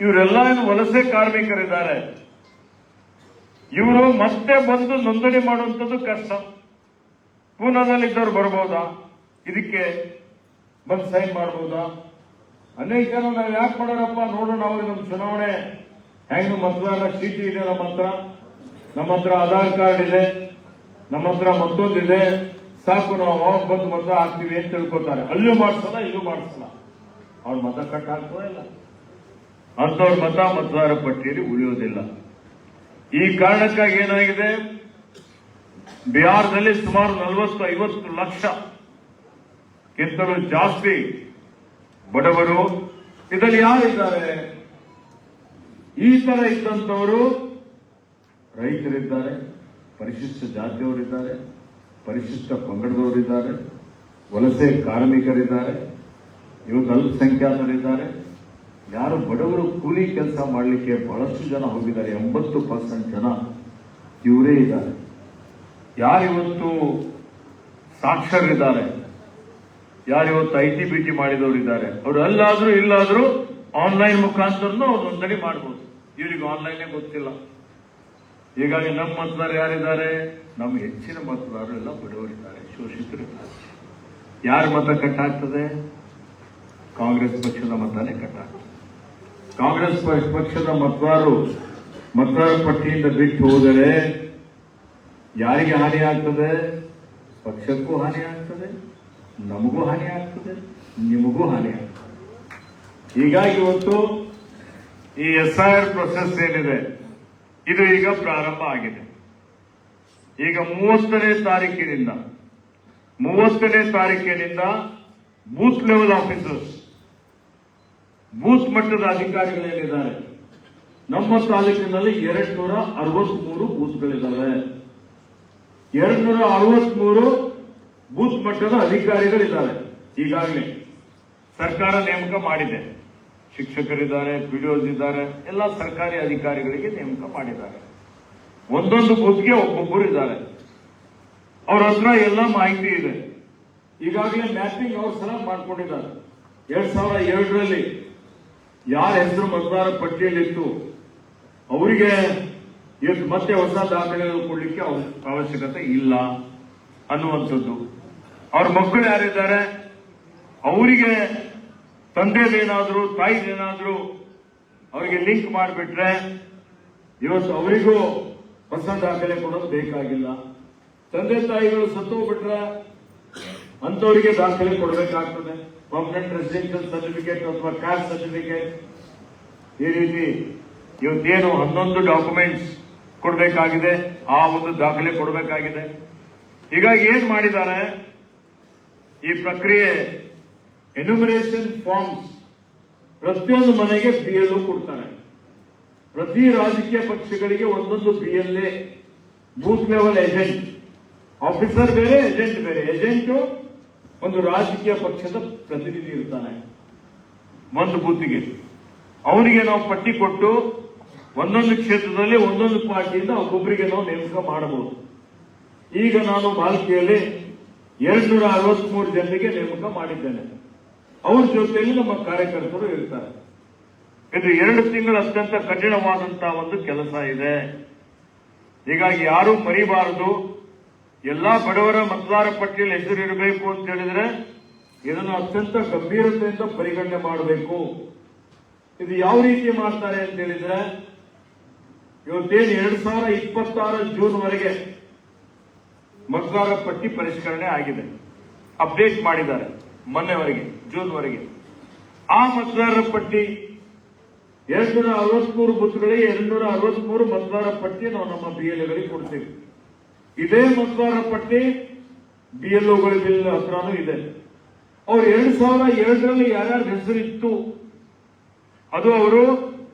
ಇವರೆಲ್ಲ ವಲಸೆ ಕಾರ್ಮಿಕರಿದ್ದಾರೆ. ಇವರು ಮತ್ತೆ ಬಂದು ನೋಂದಣಿ ಮಾಡುವಂಥದ್ದು ಕಷ್ಟ. ಪೂನಾದಲ್ಲಿದ್ದವ್ರು ಬರ್ಬೋದಾ? ಇದಕ್ಕೆ ಬಂದು ಸೈನ್ ಮಾಡಬಹುದಾ? ಅನೇಕ ಜನ ನಾವು ಯಾಕೆ ಮಾಡೋರಪ್ಪ, ನೋಡೋಣ ಅವ್ರಿಗೆ ನಮ್ಮ ಚುನಾವಣೆ ಹೆಂಗ್ ಮತದಾರರ ಚೀಟಿ ಇದೆ, ನಮ್ಮ ಹತ್ರ ಆಧಾರ್ ಕಾರ್ಡ್ ಇದೆ, ನಮ್ಮ ಹತ್ರ ಮತ್ತೊಂದಿದೆ, ಸಾಕು ನಾವು ಅವಾಗ ಬಂದು ಮತ ಹಾಕ್ತೀವಿ ಅಂತ ತಿಳ್ಕೊತಾರೆ. ಅಲ್ಲೂ ಮಾಡಿಸಲ್ಲ, ಇಲ್ಲೂ ಮಾಡಿಸಲ್ಲ. ಅವ್ರ ಮತ ಕಟ್ ಹಾಕ್ತೋ ಇಲ್ಲ, ಅಂತವ್ರ ಮತ ಮತದಾರ ಪಟ್ಟಿಯಲ್ಲಿ ಉಳಿಯೋದಿಲ್ಲ. ಈ ಕಾರಣಕ್ಕಾಗಿ ಏನಾಗಿದೆ, ಬಿಹಾರದಲ್ಲಿ ಸುಮಾರು 40-50 ಲಕ್ಷಕ್ಕಿಂತಲೂ ಜಾಸ್ತಿ ಬಡವರು ಇದರಲ್ಲಿ ಯಾರಿದ್ದಾರೆ? ಈ ತರ ಇದ್ದಂಥವರು ರೈತರಿದ್ದಾರೆ, ಪರಿಶಿಷ್ಟ ಜಾತಿಯವರಿದ್ದಾರೆ, ಪರಿಶಿಷ್ಟ ಪಂಗಡದವರಿದ್ದಾರೆ, ವಲಸೆ ಕಾರ್ಮಿಕರಿದ್ದಾರೆ, ಇವತ್ತು ಅಲ್ಪಸಂಖ್ಯಾತರಿದ್ದಾರೆ. ಯಾರು ಬಡವರು ಕೂಲಿ ಕೆಲಸ ಮಾಡಲಿಕ್ಕೆ ಬಹಳಷ್ಟು ಜನ ಹೋಗಿದ್ದಾರೆ. 80% ಜನ ಇವರೇ ಇದ್ದಾರೆ. ಯಾರಿವತ್ತು ಸಾಕ್ಷರರಿದ್ದಾರೆ, ಯಾರಿವತ್ತು IT-BT ಮಾಡಿದವರು ಇದ್ದಾರೆ, ಅವರು ಅಲ್ಲಾದ್ರೂ ಇಲ್ಲಾದ್ರೂ ಆನ್ಲೈನ್ ಮುಖಾಂತರನೂ ಅವ್ರು ನೋಂದಣಿ ಮಾಡಬಹುದು. ಇವರಿಗೆ ಆನ್ಲೈನೇ ಗೊತ್ತಿಲ್ಲ. ಹೀಗಾಗಿ ನಮ್ಮ ಮತದಾರರು ಯಾರಿದ್ದಾರೆ? ನಮ್ಮ ಹೆಚ್ಚಿನ ಮತದಾರರು ಎಲ್ಲ ಬಡವರಿದ್ದಾರೆ, ಶೋಷಿತರಿದ್ದಾರೆ. ಯಾರ ಮತ ಕಟ್ಟಾಗ್ತದೆ? ಕಾಂಗ್ರೆಸ್ ಪಕ್ಷದ ಮತನೇ ಕಟ್ಟಾಗ್ತದೆ. ಕಾಂಗ್ರೆಸ್ ಪಕ್ಷದ ಮತದಾರ ಪಟ್ಟಿಯಿಂದ ಬಿಟ್ಟು ಹೋದರೆ ಯಾರಿಗೆ ಹಾನಿ ಆಗ್ತದೆ? ಪಕ್ಷಕ್ಕೂ ಹಾನಿ ಆಗ್ತದೆ, ನಮಗೂ ಹಾನಿ ಆಗ್ತದೆ, ನಿಮಗೂ ಹಾನಿ ಆಗ್ತದೆ. ಹೀಗಾಗಿ ಇವತ್ತು ಈ SIR ಪ್ರೊಸೆಸ್ ಏನಿದೆ ಇದು ಈಗ ಪ್ರಾರಂಭ ಆಗಿದೆ. ಈಗ 30ನೇ ತಾರೀಕಿನಿಂದ ಬೂತ್ ಲೆವೆಲ್ ಆಫೀಸರ್ಸ್, ಬೂತ್ ಮಟ್ಟದ ಅಧಿಕಾರಿಗಳೇನಿದ್ದಾರೆ, ನಮ್ಮ ತಾಲೂಕಿನಲ್ಲಿ 263 ಬೂತ್ಗಳಿದ್ದಾವೆ. 263 ಬೂತ್ ಮಟ್ಟದ ಅಧಿಕಾರಿಗಳಿದ್ದಾರೆ. ಈಗಾಗಲೇ ಸರ್ಕಾರ ನೇಮಕ ಮಾಡಿದೆ. ಶಿಕ್ಷಕರಿದ್ದಾರೆ, PDOs ಇದ್ದಾರೆ, ಎಲ್ಲ ಸರ್ಕಾರಿ ಅಧಿಕಾರಿಗಳಿಗೆ ನೇಮಕ ಮಾಡಿದ್ದಾರೆ. ಒಂದೊಂದು ಬೂತ್ಗೆ ಒಬ್ಬೊಬ್ಬರು ಇದ್ದಾರೆ. ಅವ್ರ ಹತ್ರ ಎಲ್ಲ ಮಾಹಿತಿ ಇದೆ. ಈಗಾಗಲೇ ಮ್ಯಾಪಿಂಗ್ ಅವ್ರ ಸಲ ಮಾಡ್ಕೊಂಡಿದ್ದಾರೆ. 2007ರಲ್ಲಿ ಯಾರ ಹೆಸರು ಮತದಾರ ಪಟ್ಟಿಯಲ್ಲಿತ್ತು ಅವರಿಗೆ ಮತ್ತೆ ಹೊಸ ದಾಖಲೆಗಳು ಕೊಡ್ಲಿಕ್ಕೆ ಅವಶ್ಯಕತೆ ಇಲ್ಲ ಅನ್ನುವಂಥದ್ದು. ಅವ್ರ ಮಕ್ಕಳು ಯಾರಿದ್ದಾರೆ ಅವರಿಗೆ ತಂದೆದೇನಾದ್ರೂ ತಾಯಿದೇನಾದ್ರೂ ಅವರಿಗೆ ಲಿಂಕ್ ಮಾಡಿಬಿಟ್ರೆ ಇವತ್ತು ಅವರಿಗೂ ಹೊಸ ದಾಖಲೆ ಕೊಡೋದು ಬೇಕಾಗಿಲ್ಲ. ತಂದೆ ತಾಯಿಗಳು ಸತ್ತೋಗ್ಬಿಟ್ರೆ ಅಂತವರಿಗೆ ದಾಖಲೆ ಕೊಡಬೇಕಾಗ್ತದೆ. ಪರ್ಮನೆಂಟ್ ರೆಸಿಡೆನ್ಷಿಯಲ್ ಸರ್ಟಿಫಿಕೇಟ್ ಅಥವಾ ಕಾಸ್ಟ್ ಸರ್ಟಿಫಿಕೇಟ್, ಈ ರೀತಿ ಇವತ್ತೇನು 11 ಡಾಕ್ಯುಮೆಂಟ್ಸ್ ಕೊಡಬೇಕಾಗಿದೆ, ಆ ಒಂದು ದಾಖಲೆ ಕೊಡಬೇಕಾಗಿದೆ. ಹೀಗಾಗಿ ಏನ್ ಮಾಡಿದ್ದಾರೆ, ಈ ಪ್ರಕ್ರಿಯೆ ಎನ್ಯುಮರೇಷನ್ ಫಾರ್ಮ್ಸ್ ಪ್ರತಿಯೊಂದು ಮನೆಗೆ BLO ಕೊಡ್ತಾರೆ. ಪ್ರತಿ ರಾಜಕೀಯ ಪಕ್ಷಗಳಿಗೆ ಒಂದೊಂದು BLA, booth level agent. Officer ಬೇರೆ, ಏಜೆಂಟ್ ಬೇರೆ. ಏಜೆಂಟ್ ಒಂದು ರಾಜಕೀಯ ಪಕ್ಷದ ಪ್ರತಿನಿಧಿ ಇರ್ತಾನೆ ಒಂದು ಬೂತಿಗೆ. ಅವನಿಗೆ ನಾವು ಪಟ್ಟಿ ಕೊಟ್ಟು ಒಂದೊಂದು ಕ್ಷೇತ್ರದಲ್ಲಿ ಒಂದೊಂದು ಪಾರ್ಟಿಯಿಂದ ಒಬ್ಬೊಬ್ಬರಿಗೆ ನಾವು ನೇಮಕ ಮಾಡಬಹುದು. ಈಗ ನಾನು ಬಾಲ್ಕಿಯಲ್ಲಿ 263 ಜನರಿಗೆ ನೇಮಕ ಮಾಡಿದ್ದೇನೆ. ಅವ್ರ ಜೊತೆಯಲ್ಲಿ ನಮ್ಮ ಕಾರ್ಯಕರ್ತರು ಇರ್ತಾರೆ. ಇದು 2 ತಿಂಗಳು ಅತ್ಯಂತ ಕಠಿಣವಾದಂತಹ ಒಂದು ಕೆಲಸ ಇದೆ. ಹೀಗಾಗಿ ಯಾರೂ ಮರಿಬಾರದು. ಎಲ್ಲಾ ಬಡವರ ಮತದಾರ ಪಟ್ಟಿಯಲ್ಲಿ ಹೆಸರಿರಬೇಕು ಅಂತ ಹೇಳಿದ್ರೆ ಇದನ್ನು ಅತ್ಯಂತ ಗಂಭೀರತೆಯಿಂದ ಪರಿಗಣನೆ ಮಾಡಬೇಕು. ಇದು ಯಾವ ರೀತಿ ಮಾಡ್ತಾರೆ ಅಂತ ಹೇಳಿದ್ರೆ, ಇವತ್ತೇನು 2026 ಜೂನ್ ವರೆಗೆ ಮತದಾರ ಪಟ್ಟಿ ಪರಿಷ್ಕರಣೆ ಆಗಿದೆ, ಅಪ್ಡೇಟ್ ಮಾಡಿದ್ದಾರೆ ಮೊನ್ನೆವರೆಗೆ, ಜೂನ್ ವರೆಗೆ. ಆ ಮತದಾರರ ಪಟ್ಟಿ 263 ಬೂತ್ಗಳಿಗೆ 263 ಮತದಾರ ಪಟ್ಟಿ ನಾವು ನಮ್ಮ BLOಗಳಿಗೆ ಕೊಡ್ತೀವಿ. ಇದೇ ಮತದಾರ ಪಟ್ಟಿ BLOಗಳ ಬಿಲ್ ಹತ್ರನೂ ಇದೆ. ಅವ್ರು 2002ರಲ್ಲಿ ಯಾರ್ಯಾರ ಹೆಸರಿತ್ತು ಅದು ಅವರು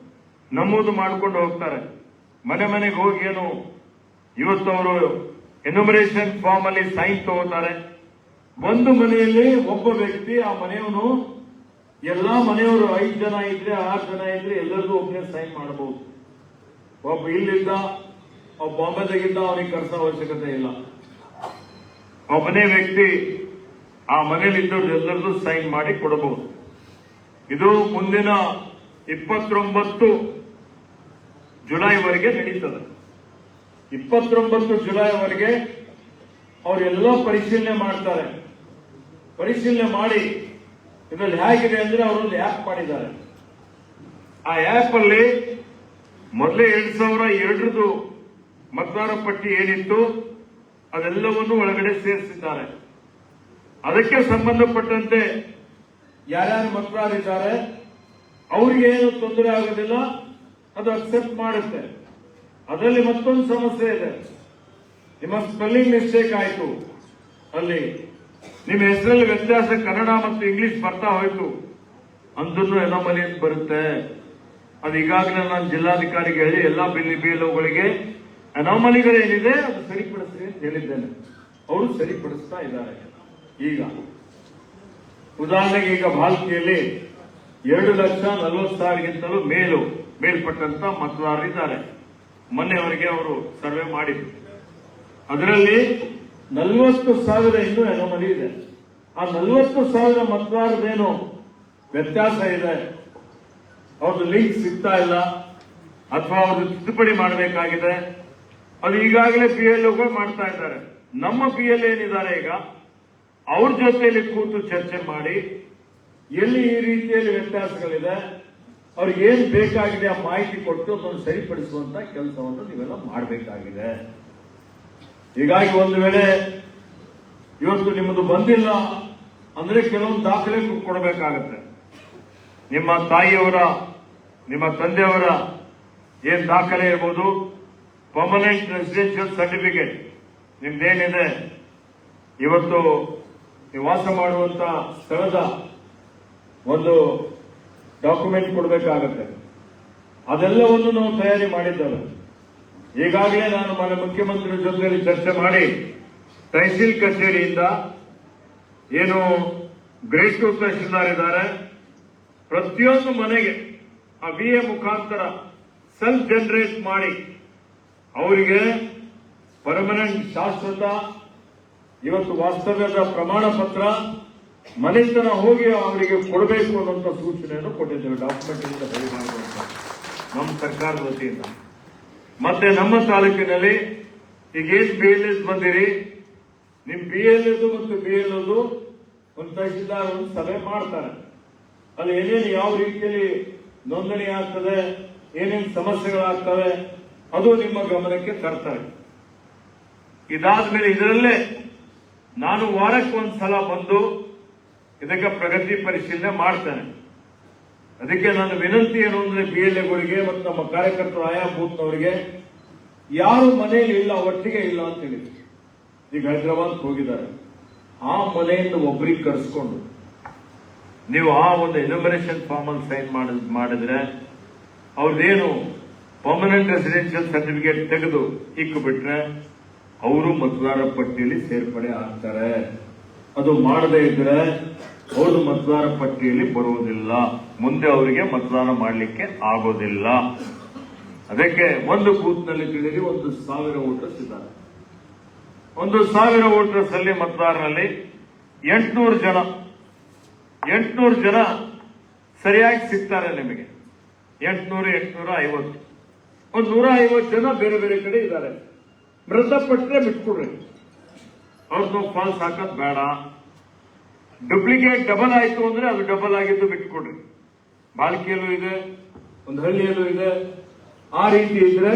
ನಮೂದು ಮಾಡಿಕೊಂಡು ಹೋಗ್ತಾರೆ. ಮನೆಗೆ ಹೋಗಿ ಏನು ಇವತ್ತು ಅವರು ಎನ್ಯುಮರೇಷನ್ ಫಾರ್ಮ್ ಅಲ್ಲಿ ಸೈನ್ ತಗೋತಾರೆ. ಒಂದು ಮನೆಯಲ್ಲಿ ಒಬ್ಬ ವ್ಯಕ್ತಿ, ಆ ಮನೆಯವನು ಎಲ್ಲಾ ಮನೆಯವರು 5 ಜನ ಇದ್ರೆ 6 ಜನ ಇದ್ರೆ ಎಲ್ಲರಿಗೂ ಒಬ್ಬನೇ ಸೈನ್ ಮಾಡಬಹುದು. ಒಬ್ಬ ಇಲ್ಲಿದ್ದ, ಒಬ್ಬ ಬಾಂಬೆದಾಗಿದ್ದ, ಅವನಿಗೆ ಕರ್ಸೋ ಅವಶ್ಯಕತೆ ಇಲ್ಲ. ಒಬ್ಬನೇ ವ್ಯಕ್ತಿ ಆ ಮನೆಯಲ್ಲಿದ್ದವ್ರು ಎಲ್ಲರಿಗೂ ಸೈನ್ ಮಾಡಿ ಕೊಡಬಹುದು. ಇದು ಮುಂದಿನ 29 ಜುಲೈವರೆಗೆ ನಡೀತದೆ. 29 ಜುಲೈವರೆಗೆ ಅವರೆಲ್ಲ ಪರಿಶೀಲನೆ ಮಾಡ್ತಾರೆ. ಪರಿಶೀಲನೆ ಮಾಡಿ ಇದರಲ್ಲಿ ಹೇಗಿದೆ ಅಂದ್ರೆ ಅವರೊಂದು ಆ್ಯಪ್ ಮಾಡಿದ್ದಾರೆ. ಆ ಆ್ಯಪ್ ಅಲ್ಲಿ ಮೊದಲೇ 2002 ಮತದಾರ ಪಟ್ಟಿ ಏನಿತ್ತು ಅದೆಲ್ಲವನ್ನು ಒಳಗಡೆ ಸೇರಿಸಿದ್ದಾರೆ. ಅದಕ್ಕೆ ಸಂಬಂಧಪಟ್ಟಂತೆ ಯಾರ್ಯಾರು ಮತದಾರರಿದ್ದಾರೆ ಅವರಿಗೆ ಏನು ತೊಂದರೆ ಆಗೋದಿಲ್ಲ, ಅದು ಅಕ್ಸೆಪ್ಟ್ ಮಾಡುತ್ತೆ. ಅದರಲ್ಲಿ ಮತ್ತೊಂದು ಸಮಸ್ಯೆ ಇದೆ. ನಿಮ್ಮ ಸ್ಪೆಲ್ಲಿಂಗ್ ಮಿಸ್ಟೇಕ್ ಆಯಿತು, ಅಲ್ಲಿ ನಿಮ್ಮ ಹೆಸರಲ್ಲಿ ವ್ಯತ್ಯಾಸ ಕನ್ನಡ ಮತ್ತು ಇಂಗ್ಲಿಷ್ ಬರ್ತಾ ಹೋಯ್ತು, ಅಂದ್ರೂ ಅನಾಮಲಿ ಅಂತ ಬರುತ್ತೆ. ಅದು ಈಗಾಗಲೇ ನಾನು ಜಿಲ್ಲಾಧಿಕಾರಿಗೆ ಹೇಳಿ ಎಲ್ಲಾ BLOಗಳಿಗೆ ಅನಾಮಲಿಗಳೇನಿದೆ ಅದು ಸರಿಪಡಿಸ್ರಿ ಅಂತ ಹೇಳಿದ್ದೇನೆ. ಅವರು ಸರಿಪಡಿಸ್ತಾ ಇದ್ದಾರೆ. ಈಗ ಉದಾಹರಣೆಗೆ ಈಗ ಭಾಲ್ಕಿಯಲ್ಲಿ 2,40,000ಗಿಂತಲೂ ಮೇಲ್ಪಟ್ಟಂತ ಮತದಾರರಿದ್ದಾರೆ. ಮೊನ್ನೆವರೆಗೆ ಅವರು ಸರ್ವೆ ಮಾಡಿದ್ರು. ಅದರಲ್ಲಿ 40,000 ಇನ್ನೂ ಅನುಮತಿ ಇದೆ. ಆ 40,000 ಮತದಾರದೇನು ವ್ಯತ್ಯಾಸ ಇದೆ, ಅವ್ರದ್ದು ಲಿಂಕ್ ಸಿಗ್ತಾ ಇಲ್ಲ ಅಥವಾ ಅವ್ರದ್ದು ತಿದ್ದುಪಡಿ ಮಾಡಬೇಕಾಗಿದೆ. ಅದು ಈಗಾಗಲೇ PLOಗಳು ಮಾಡ್ತಾ ಇದ್ದಾರೆ. ನಮ್ಮ PL ಏನಿದ್ದಾರೆ ಈಗ ಅವ್ರ ಜೊತೆಯಲ್ಲಿ ಕೂತು ಚರ್ಚೆ ಮಾಡಿ ಎಲ್ಲಿ ಈ ರೀತಿಯಲ್ಲಿ ವ್ಯತ್ಯಾಸಗಳಿದೆ, ಅವ್ರಿಗೆ ಏನ್ ಬೇಕಾಗಿದೆ ಆ ಮಾಹಿತಿ ಕೊಟ್ಟು ಅದನ್ನು ಸರಿಪಡಿಸುವಂತ ಕೆಲಸವನ್ನು ನೀವೆಲ್ಲ ಮಾಡಬೇಕಾಗಿದೆ. ಹೀಗಾಗಿ ಒಂದು ವೇಳೆ ಇವತ್ತು ನಿಮ್ಮದು ಬಂದಿಲ್ಲ ಅಂದ್ರೆ ಕೆಲವೊಂದು ದಾಖಲೆ ಕೊಡಬೇಕಾಗತ್ತೆ. ನಿಮ್ಮ ತಾಯಿಯವರ, ನಿಮ್ಮ ತಂದೆಯವರ ಏನ್ ದಾಖಲೆ ಇರ್ಬೋದು, ಪರ್ಮನೆಂಟ್ ರೆಸಿಡೆನ್ಷಿಯಲ್ ಸರ್ಟಿಫಿಕೇಟ್ ನಿಮ್ದೇನಿದೆ, ಇವತ್ತು ನೀವು ವಾಸ ಮಾಡುವಂತ ಸ್ಥಳದ ಒಂದು ಡಾಕ್ಯುಮೆಂಟ್ ಕೊಡಬೇಕಾಗತ್ತೆ. ಅದೆಲ್ಲವನ್ನು ನಾವು ತಯಾರಿ ಮಾಡಿದ್ದೇವೆ. ಈಗಾಗಲೇ ನಾನು ಮಾನ್ಯ ಮುಖ್ಯಮಂತ್ರಿ ಜೊತೆಯಲ್ಲಿ ಚರ್ಚೆ ಮಾಡಿ ತಹಸೀಲ್ ಕಚೇರಿಯಿಂದ ಏನು ಗ್ರೇಡ್ 2 ತಹಸೀಲ್ದಾರ್ ಇದ್ದಾರೆ, ಪ್ರತಿಯೊಂದು ಮನೆಗೆ ಆ VA ಮುಖಾಂತರ ಸೆಲ್ಫ್ ಜನರೇಟ್ ಮಾಡಿ ಅವರಿಗೆ ಪರ್ಮನೆಂಟ್ ಶಾಶ್ವತ ಇವತ್ತು ವಾಸ್ತವ್ಯದ ಪ್ರಮಾಣ ಪತ್ರ ಮನೆತನ ಹೋಗಿ ಅವರಿಗೆ ಕೊಡಬೇಕು ಅನ್ನುವಂಥ ಸೂಚನೆಯನ್ನು ಕೊಟ್ಟಿದ್ದೇವೆ. ಡಾಕ್ಯುಮೆಂಟ್ ರೆಡಿ ಮಾಡುವಂತ ನಮ್ಮ ಸರ್ಕಾರದ ವತಿಯಿಂದ. ಮತ್ತೆ ನಮ್ಮ ತಾಲೂಕಿನಲ್ಲಿ ಈಗೇನು BLS ಬಂದಿರಿ, ನಿಮ್ BLS ಮತ್ತು BLO ಒಂದು ತಹಸೀಲ್ದಾರ್ ಒಂದು ಸಭೆ ಮಾಡ್ತಾರೆ. ಅಲ್ಲಿ ಏನೇನು ಯಾವ ರೀತಿಯಲ್ಲಿ ನೋಂದಣಿ ಆಗ್ತದೆ, ಏನೇನು ಸಮಸ್ಯೆಗಳಾಗ್ತವೆ ಅದು ನಿಮ್ಮ ಗಮನಕ್ಕೆ ತರ್ತಾರೆ. ಇದಾದ್ಮೇಲೆ ಇದರಲ್ಲೇ ನಾನು ವಾರಕ್ಕೆ ಒಂದ್ಸಲ ಬಂದು ಇದಕ್ಕೆ ಪ್ರಗತಿ ಪರಿಶೀಲನೆ ಮಾಡ್ತೇನೆ. ಅದಕ್ಕೆ ನನ್ನ ವಿನಂತಿ ಏನು ಅಂದ್ರೆ BLAಗಳಿಗೆ ಮತ್ತು ನಮ್ಮ ಕಾರ್ಯಕರ್ತರು ಆಯಾ ಬೂತ್ನವರಿಗೆ ಯಾರು ಮನೆಯಲ್ಲಿ ಇಲ್ಲ, ಒಟ್ಟಿಗೆ ಇಲ್ಲ ಅಂತ ಹೇಳಿದ್ರು. ಈಗ ಹೈದರಾಬಾದ್ ಹೋಗಿದ್ದಾರೆ, ಆ ಮನೆಯಿಂದ ಒಬ್ಬರಿಗೆ ಕರೆಸ್ಕೊಂಡು ನೀವು ಆ ಒಂದು ಎನ್ಯುಮರೇಷನ್ ಫಾರ್ಮ್ ಅಲ್ಲಿ ಸೈನ್ ಮಾಡಿದ್ರೆ ಅವ್ರದ್ದೇನು ಪರ್ಮನೆಂಟ್ ರೆಸಿಡೆನ್ಷಿಯಲ್ ಸರ್ಟಿಫಿಕೇಟ್ ತೆಗೆದು ಇಕ್ಕಿಬಿಟ್ರೆ ಅವರು ಮತದಾರರ ಪಟ್ಟಿಯಲ್ಲಿ ಸೇರ್ಪಡೆ ಆಗ್ತಾರೆ. ಅದು ಮಾಡದೇ ಇದ್ರೆ ಅವರು ಮತದಾರ ಪಟ್ಟಿಯಲ್ಲಿ ಬರುವುದಿಲ್ಲ, ಮುಂದೆ ಅವರಿಗೆ ಮತದಾನ ಮಾಡಲಿಕ್ಕೆ ಆಗೋದಿಲ್ಲ. ಅದಕ್ಕೆ ಒಂದು ಬೂತ್ನಲ್ಲಿ ತಿಳಿರಿ 1,000 ವೋಟರ್ಸ್ ಇದ್ದಾರೆ. 1,000 ವೋಟರ್ಸ್ ಅಲ್ಲಿ ಮತದಾರರಲ್ಲಿ 800 ಜನ ಸರಿಯಾಗಿ ಸಿಗ್ತಾರೆ ನಿಮಗೆ. 800-850 ಒಂದು 150 ಜನ ಬೇರೆ ಬೇರೆ ಕಡೆ ಇದ್ದಾರೆ. ಮೃತಪಟ್ಟರೆ ಬಿಟ್ಕೊಡ್ರಿ, ಅವ್ರದ್ದು ಫಾಲ್ಸ್ ಹಾಕೋದ್ ಬೇಡ. ಡೂಪ್ಲಿಕೇಟ್ ಡಬಲ್ ಆಯ್ತು ಅಂದ್ರೆ ಅದು ಡಬಲ್ ಆಗಿದ್ದು ಬಿಟ್ಕೊಡ್ರಿ. ಬಾಲ್ಕಿಯಲ್ಲೂ ಇದೆ, ಒಂದು ಹಳ್ಳಿಯಲ್ಲೂ ಇದೆ. ಆ ರೀತಿ ಇದ್ರೆ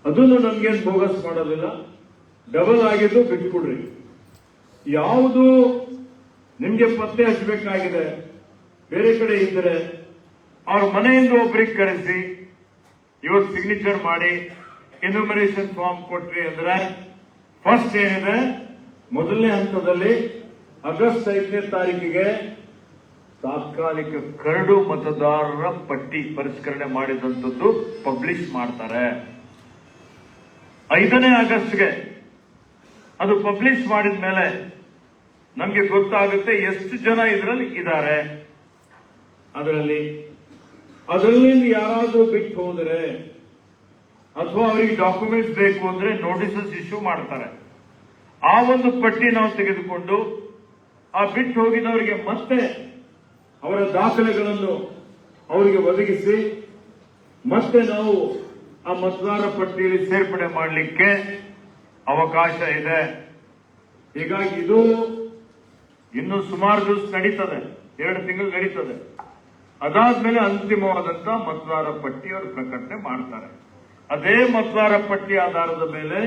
ಅದನ್ನು ನಮ್ಗೇನು ಬೋಗಸ್ ಮಾಡೋದಿಲ್ಲ. ಡಬಲ್ ಆಗಿದ್ದು ಬಿಟ್ಕೊಡ್ರಿ. ಯಾವುದು ನಿಮ್ಗೆ ಪತ್ತೆ ಹಚ್ಚಬೇಕಾಗಿದೆ ಬೇರೆ ಕಡೆ ಇದ್ರೆ ಅವ್ರ ಮನೆಯಿಂದ ಒಬ್ಬರಿಗೆ ಕರೆಸಿ ಇವತ್ತು ಸಿಗ್ನೇಚರ್ ಮಾಡಿ ಎನ್ಯುಮರೇಷನ್ ಫಾರ್ಮ್ ಕೊಟ್ರಿ ಅಂದ್ರೆ ಫಸ್ಟ್ ಏನಿದೆ, ಮೊದಲನೇ ಹಂತದಲ್ಲಿ ಆಗಸ್ಟ್ 5ನೇ ತಾರೀಕಿಗೆ ತಾತ್ಕಾಲಿಕ ಕರಡು ಮತದಾರರ ಪಟ್ಟಿ ಪರಿಷ್ಕರಣೆ ಮಾಡಿದಂಥದ್ದು ಪಬ್ಲಿಷ್ ಮಾಡ್ತಾರೆ. 5ನೇ ಆಗಸ್ಟ್ಗೆ ಅದು ಪಬ್ಲಿಷ್ ಮಾಡಿದ ಮೇಲೆ ನಮ್ಗೆ ಗೊತ್ತಾಗುತ್ತೆ ಎಷ್ಟು ಜನ ಇದರಲ್ಲಿ ಇದ್ದಾರೆ. ಅದರಲ್ಲಿ ಯಾರಾದ್ರೂ ಬಿಟ್ಟು ಹೋದರೆ ಅಥವಾ ಅವರಿಗೆ ಡಾಕ್ಯುಮೆಂಟ್ಸ್ ಬೇಕು ಅಂದ್ರೆ ನೋಟಿಸಸ್ ಇಶ್ಯೂ ಮಾಡ್ತಾರೆ. ಆ ಒಂದು ಪಟ್ಟಿ ನಾವು ತೆಗೆದುಕೊಂಡು ಆ ಬಿಟ್ಟು ಹೋಗಿದವರಿಗೆ ಮತ್ತೆ ಅವರ ದಾಖಲೆಗಳನ್ನು ಅವರಿಗೆ ಒದಗಿಸಿ ಮತ್ತೆ ನಾವು ಆ ಮತದಾರ ಪಟ್ಟಿಯಲ್ಲಿ ಸೇರ್ಪಡೆ ಮಾಡಲಿಕ್ಕೆ ಅವಕಾಶ ಇದೆ. ಹೀಗಾಗಿ ಇದು ಇನ್ನು ಸುಮಾರು ದಿವಸ ನಡೀತದೆ, 2 ತಿಂಗಳು ನಡೀತದೆ. ಅದಾದ್ಮೇಲೆ ಅಂತಿಮವಾದಂತ ಮತದಾರ ಪಟ್ಟಿ ಅವರು ಪ್ರಕಟಣೆ ಮಾಡ್ತಾರೆ. ಅದೇ ಮತದಾರ ಪಟ್ಟಿ ಆಧಾರದ ಮೇಲೆ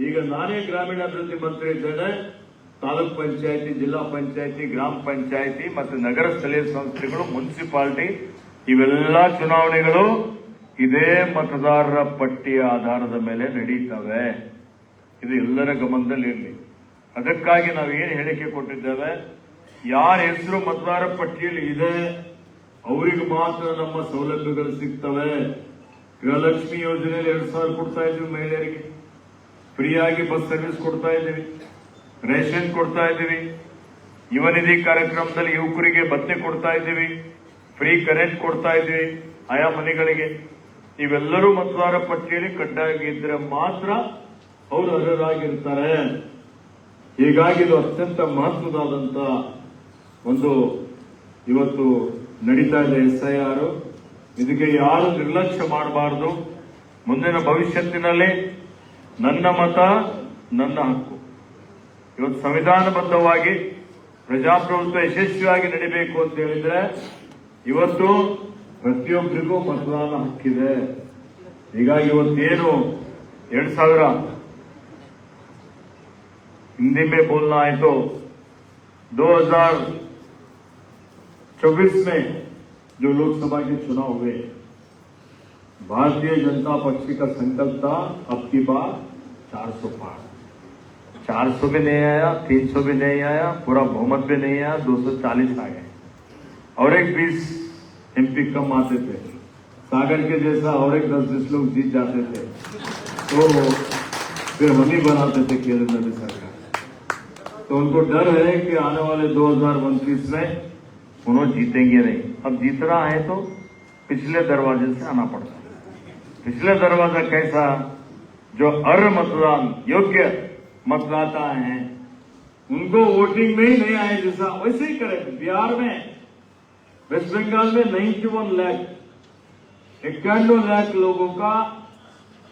ಈಗ ನಾನೇ ಗ್ರಾಮೀಣಾಭಿವೃದ್ಧಿ ಮಂತ್ರಿ ಇದ್ದೇನೆ. ತಾಲೂಕ್ ಪಂಚಾಯತಿ, ಜಿಲ್ಲಾ ಪಂಚಾಯತಿ, ಗ್ರಾಮ ಪಂಚಾಯತಿ ಮತ್ತು ನಗರ ಸ್ಥಳೀಯ ಸಂಸ್ಥೆಗಳು, ಮುನ್ಸಿಪಾಲಿಟಿ ಇವೆಲ್ಲ ಚುನಾವಣೆಗಳು ಇದೇ ಮತದಾರರ ಪಟ್ಟಿಯ ಆಧಾರದ ಮೇಲೆ ನಡೀತವೆ. ಇದು ಎಲ್ಲರ ಗಮನದಲ್ಲಿರಲಿ. ಅದಕ್ಕಾಗಿ ನಾವು ಏನು ಹೇಳಿಕೆ ಕೊಟ್ಟಿದ್ದೇವೆ, ಯಾರ ಹೆಸರು ಮತದಾರ ಪಟ್ಟಿಯಲ್ಲಿ ಇದೆ ಅವರಿಗೆ ಮಾತ್ರ ನಮ್ಮ ಸೌಲಭ್ಯಗಳು ಸಿಗ್ತವೆ. ಗೃಹಲಕ್ಷ್ಮಿ ಯೋಜನೆಯಲ್ಲಿ 2,000 ಕೊಡ್ತಾ ಇದ್ದೀವಿ ಮಹಿಳೆಯರಿಗೆ, ಫ್ರೀಯಾಗಿ ಬಸ್ ಸರ್ವಿಸ್ ಕೊಡ್ತಾ ಇದ್ದೀವಿ, ರೇಷನ್ ಕೊಡ್ತಾ ಇದ್ದೀವಿ, ಯುವ ನಿಧಿ ಕಾರ್ಯಕ್ರಮದಲ್ಲಿ ಯುವಕರಿಗೆ ಭತ್ಯೆ ಕೊಡ್ತಾ ಇದ್ದೀವಿ, ಫ್ರೀ ಕರೆಂಟ್ ಕೊಡ್ತಾ ಇದ್ವಿ ಆಯಾ ಮನೆಗಳಿಗೆ. ಇವೆಲ್ಲರೂ ಮತದಾರ ಪಟ್ಟಿಯಲ್ಲಿ ಕಡ್ಡಾಯವಾಗಿದ್ದರೆ ಮಾತ್ರ ಅವರು ಅರ್ಹರಾಗಿರ್ತಾರೆ. ಹೀಗಾಗಿ ಇದು ಅತ್ಯಂತ ಮಹತ್ವದಾದಂತ ಒಂದು ಇವತ್ತು ನಡೀತಾ ಇದೆ SIR. ಇದಕ್ಕೆ ಯಾರು ನಿರ್ಲಕ್ಷ್ಯ ಮಾಡಬಾರದು. ಮುಂದಿನ ಭವಿಷ್ಯತ್ತಿನಲ್ಲಿ ನನ್ನ ಮತ ನನ್ನ ಹಕ್ಕು. ಇವತ್ತು ಸಂವಿಧಾನಬದ್ಧವಾಗಿ ಪ್ರಜಾಪ್ರಭುತ್ವ ಯಶಸ್ವಿಯಾಗಿ ನಡೀಬೇಕು ಅಂತ ಹೇಳಿದ್ರೆ ಇವತ್ತು ಪ್ರತಿಯೊಬ್ಬರಿಗೂ ಮತದಾನ ಹಕ್ಕಿದೆ. ಹೀಗಾಗಿ ಇವತ್ತೇನು 2000 हिंदी में बोलना है तो 2024 में जो लोकसभा के चुनाव हुए, भारतीय जनता पक्ष का संकल्प था अब की बार 400 पार. 400 भी नहीं आया, 300 भी नहीं आया, पूरा बहुमत भी नहीं आया, 240 आ गए और एक 20 MP कम आते थे. सागर के जैसा और एक 10-20 लोग जीत जाते थे तो फिर हम ही बनाते थे केंद्र में सरकार. तो उनको डर है कि आने वाले 2029 में उन्होंने जीतेंगे नहीं. अब जीतना है तो पिछले दरवाजे से आना पड़ता है. पिछले दरवाजा कैसा? जो अर्ह मतदान योग्य मतदाता हैं उनको वोटिंग में ही नहीं आए जैसा वैसे ही करें. बिहार में, वेस्ट बंगाल में 91 लाख 51 लाख लोगों का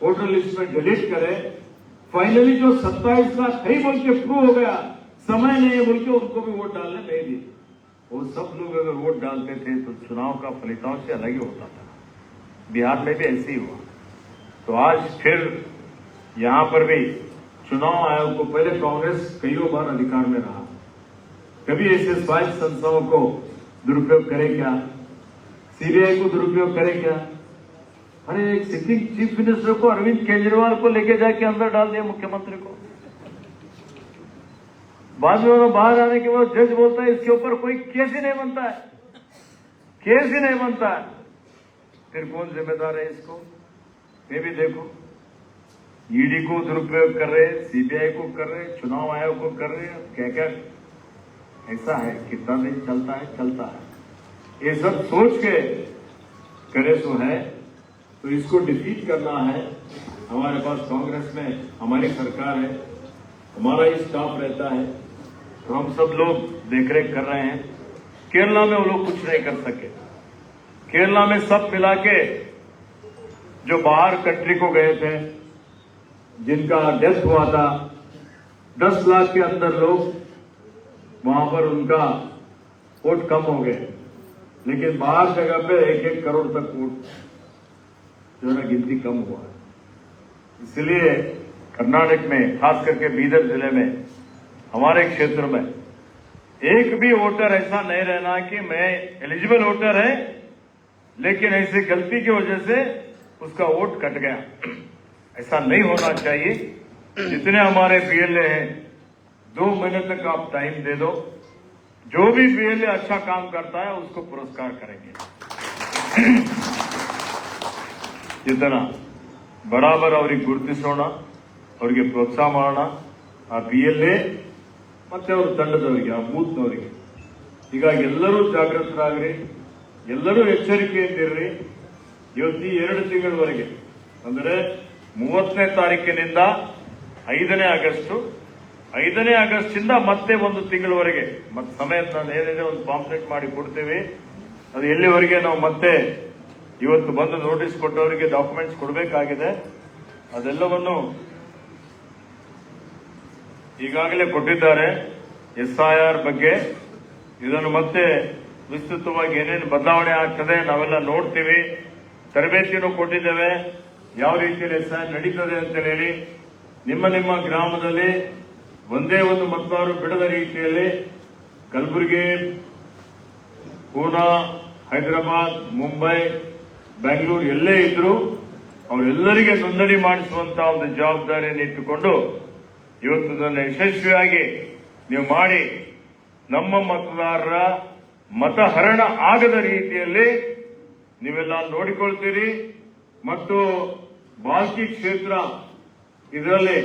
वोटर लिस्ट में डिलीट करे. फाइनली जो 27 लाख है बोल के प्रूव हो गया, समय नहीं है बोल के उनको भी वोट डालने नहीं दी. वो सब लोग अगर वोट डालते थे तो चुनाव का फलितांश अलग ही होता था. बिहार में भी ऐसे ही हुआ. तो आज फिर यहां पर भी चुनाव आयोग को, पहले कांग्रेस कई बार अधिकार में रहा, कभी ऐसे स्वायत्त संस्थाओं को दुरुपयोग करे क्या? CBI को दुरुपयोग करे क्या? अरे एक सिटिंग चीफ मिनिस्टर को, अरविंद केजरीवाल को लेके जाके अंदर डाल दिया, मुख्यमंत्री को. बाद में बाहर आने के बाद जज बोलता है इसके ऊपर कोई केस ही नहीं बनता है, केस ही नहीं बनता है. फिर कौन जिम्मेदार है इसको? ये भी देखो, ED को दुरुपयोग कर रहे, CBI को कर रहे, चुनाव आयोग को कर रहे, क्या क्या ऐसा है. कितना दिन चलता है? चलता है. ये सब सोच के करे तो है. तो इसको डिफीट करना है. हमारे पास कांग्रेस में हमारी सरकार है, हमारा ही स्टाफ रहता है, तो हम सब लोग देखरेख कर रहे हैं. केरला में वो लोग कुछ नहीं कर सके. केरला में सब मिला के जो बाहर कंट्री को गए थे, जिनका डेथ हुआ था, 10 लाख के अंदर लोग वहां पर उनका वोट कम हो गए. लेकिन बाहर जगह पे 1-1 करोड़ तक वोट जो है गिनती कम हुआ है. इसलिए कर्नाटक में, खास करके बीदर जिले में, हमारे क्षेत्र में एक भी वोटर ऐसा नहीं रहना कि मैं एलिजिबल वोटर है लेकिन ऐसी गलती की वजह से उसका वोट कट गया. ऐसा नहीं होना चाहिए. जितने हमारे PLA हैं 2 महीने तक आप टाइम दे दो. जो भी PLA अच्छा काम करता है उसको पुरस्कार करेंगे. जितना ಬರಾಬರ್ ಅವರಿಗೆ ಗುರುತಿಸೋಣ, ಅವರಿಗೆ ಪ್ರೋತ್ಸಾಹ ಮಾಡೋಣ. ಆ PLA ಮತ್ತೆ ಅವ್ರ ತಂಡದವರಿಗೆ, ಆ ಬೂತ್ನವರಿಗೆ. ಹೀಗಾಗಿ ಎಲ್ಲರೂ ಜಾಗೃತರಾಗ್ರಿ, ಎಲ್ಲರೂ ಎಚ್ಚರಿಕೆಯಿಂದಿರ್ರಿ. ಇವತ್ತು 2 ತಿಂಗಳವರೆಗೆ ಅಂದರೆ 30ನೇ ತಾರೀಕಿನಿಂದ 5ನೇ ಆಗಸ್ಟ್, 5ನೇ ಆಗಸ್ಟಿಂದ ಮತ್ತೆ 1 ತಿಂಗಳವರೆಗೆ ಮತ್ತೆ ಸಮಯ ನಾನು ಏನಿದೆ ಒಂದು ಪಾಂಪ್ಲೆಟ್ ಮಾಡಿ ಕೊಡ್ತೇವೆ. ಅದು ಎಲ್ಲಿವರೆಗೆ ನಾವು ಮತ್ತೆ ಇವತ್ತು ಬಂದು ನೋಟಿಸ್ ಕೊಟ್ಟವರಿಗೆ ಡಾಕ್ಯುಮೆಂಟ್ಸ್ ಕೊಡಬೇಕಾಗಿದೆ. ಅದೆಲ್ಲವನ್ನು ಈಗಾಗಲೇ ಕೊಟ್ಟಿದ್ದಾರೆ. SIR ಬಗ್ಗೆ ಇದನ್ನು ಮತ್ತೆ ವಿಸ್ತೃತವಾಗಿ ಏನೇನು ಬದಲಾವಣೆ ಆಗ್ತದೆ ನಾವೆಲ್ಲ ನೋಡ್ತೀವಿ. ತರಬೇತಿಯನ್ನು ಕೊಟ್ಟಿದ್ದೇವೆ, ಯಾವ ರೀತಿಯಲ್ಲಿ SIR ನಡೀತದೆ ಅಂತ ಹೇಳಿ. ನಿಮ್ಮ ಗ್ರಾಮದಲ್ಲಿ ಒಂದೇ ಒಂದು ಮತದಾರರು ಬಿಡದ ರೀತಿಯಲ್ಲಿ ಕಲಬುರಗಿ, ಪೂನಾ, ಹೈದರಾಬಾದ್, ಮುಂಬೈ, ಬೆಂಗಳೂರು ಎಲ್ಲೇ ಇದ್ರು ಅವರೆಲ್ಲರಿಗೆ ನೋಂದಣಿ ಮಾಡಿಸುವಂತಹ ಒಂದು ಜವಾಬ್ದಾರಿಯನ್ನು ಇಟ್ಟುಕೊಂಡು ಇವತ್ತು ಇದನ್ನು ಯಶಸ್ವಿಯಾಗಿ ನೀವು ಮಾಡಿ ನಮ್ಮ ಮತದಾರರ ಮತಹರಣ ಆಗದ ರೀತಿಯಲ್ಲಿ ನೀವೆಲ್ಲ ನೋಡಿಕೊಳ್ತೀರಿ. ಮತ್ತು ಬಾಲ್ಕಿ ಕ್ಷೇತ್ರ ಇದರಲ್ಲಿ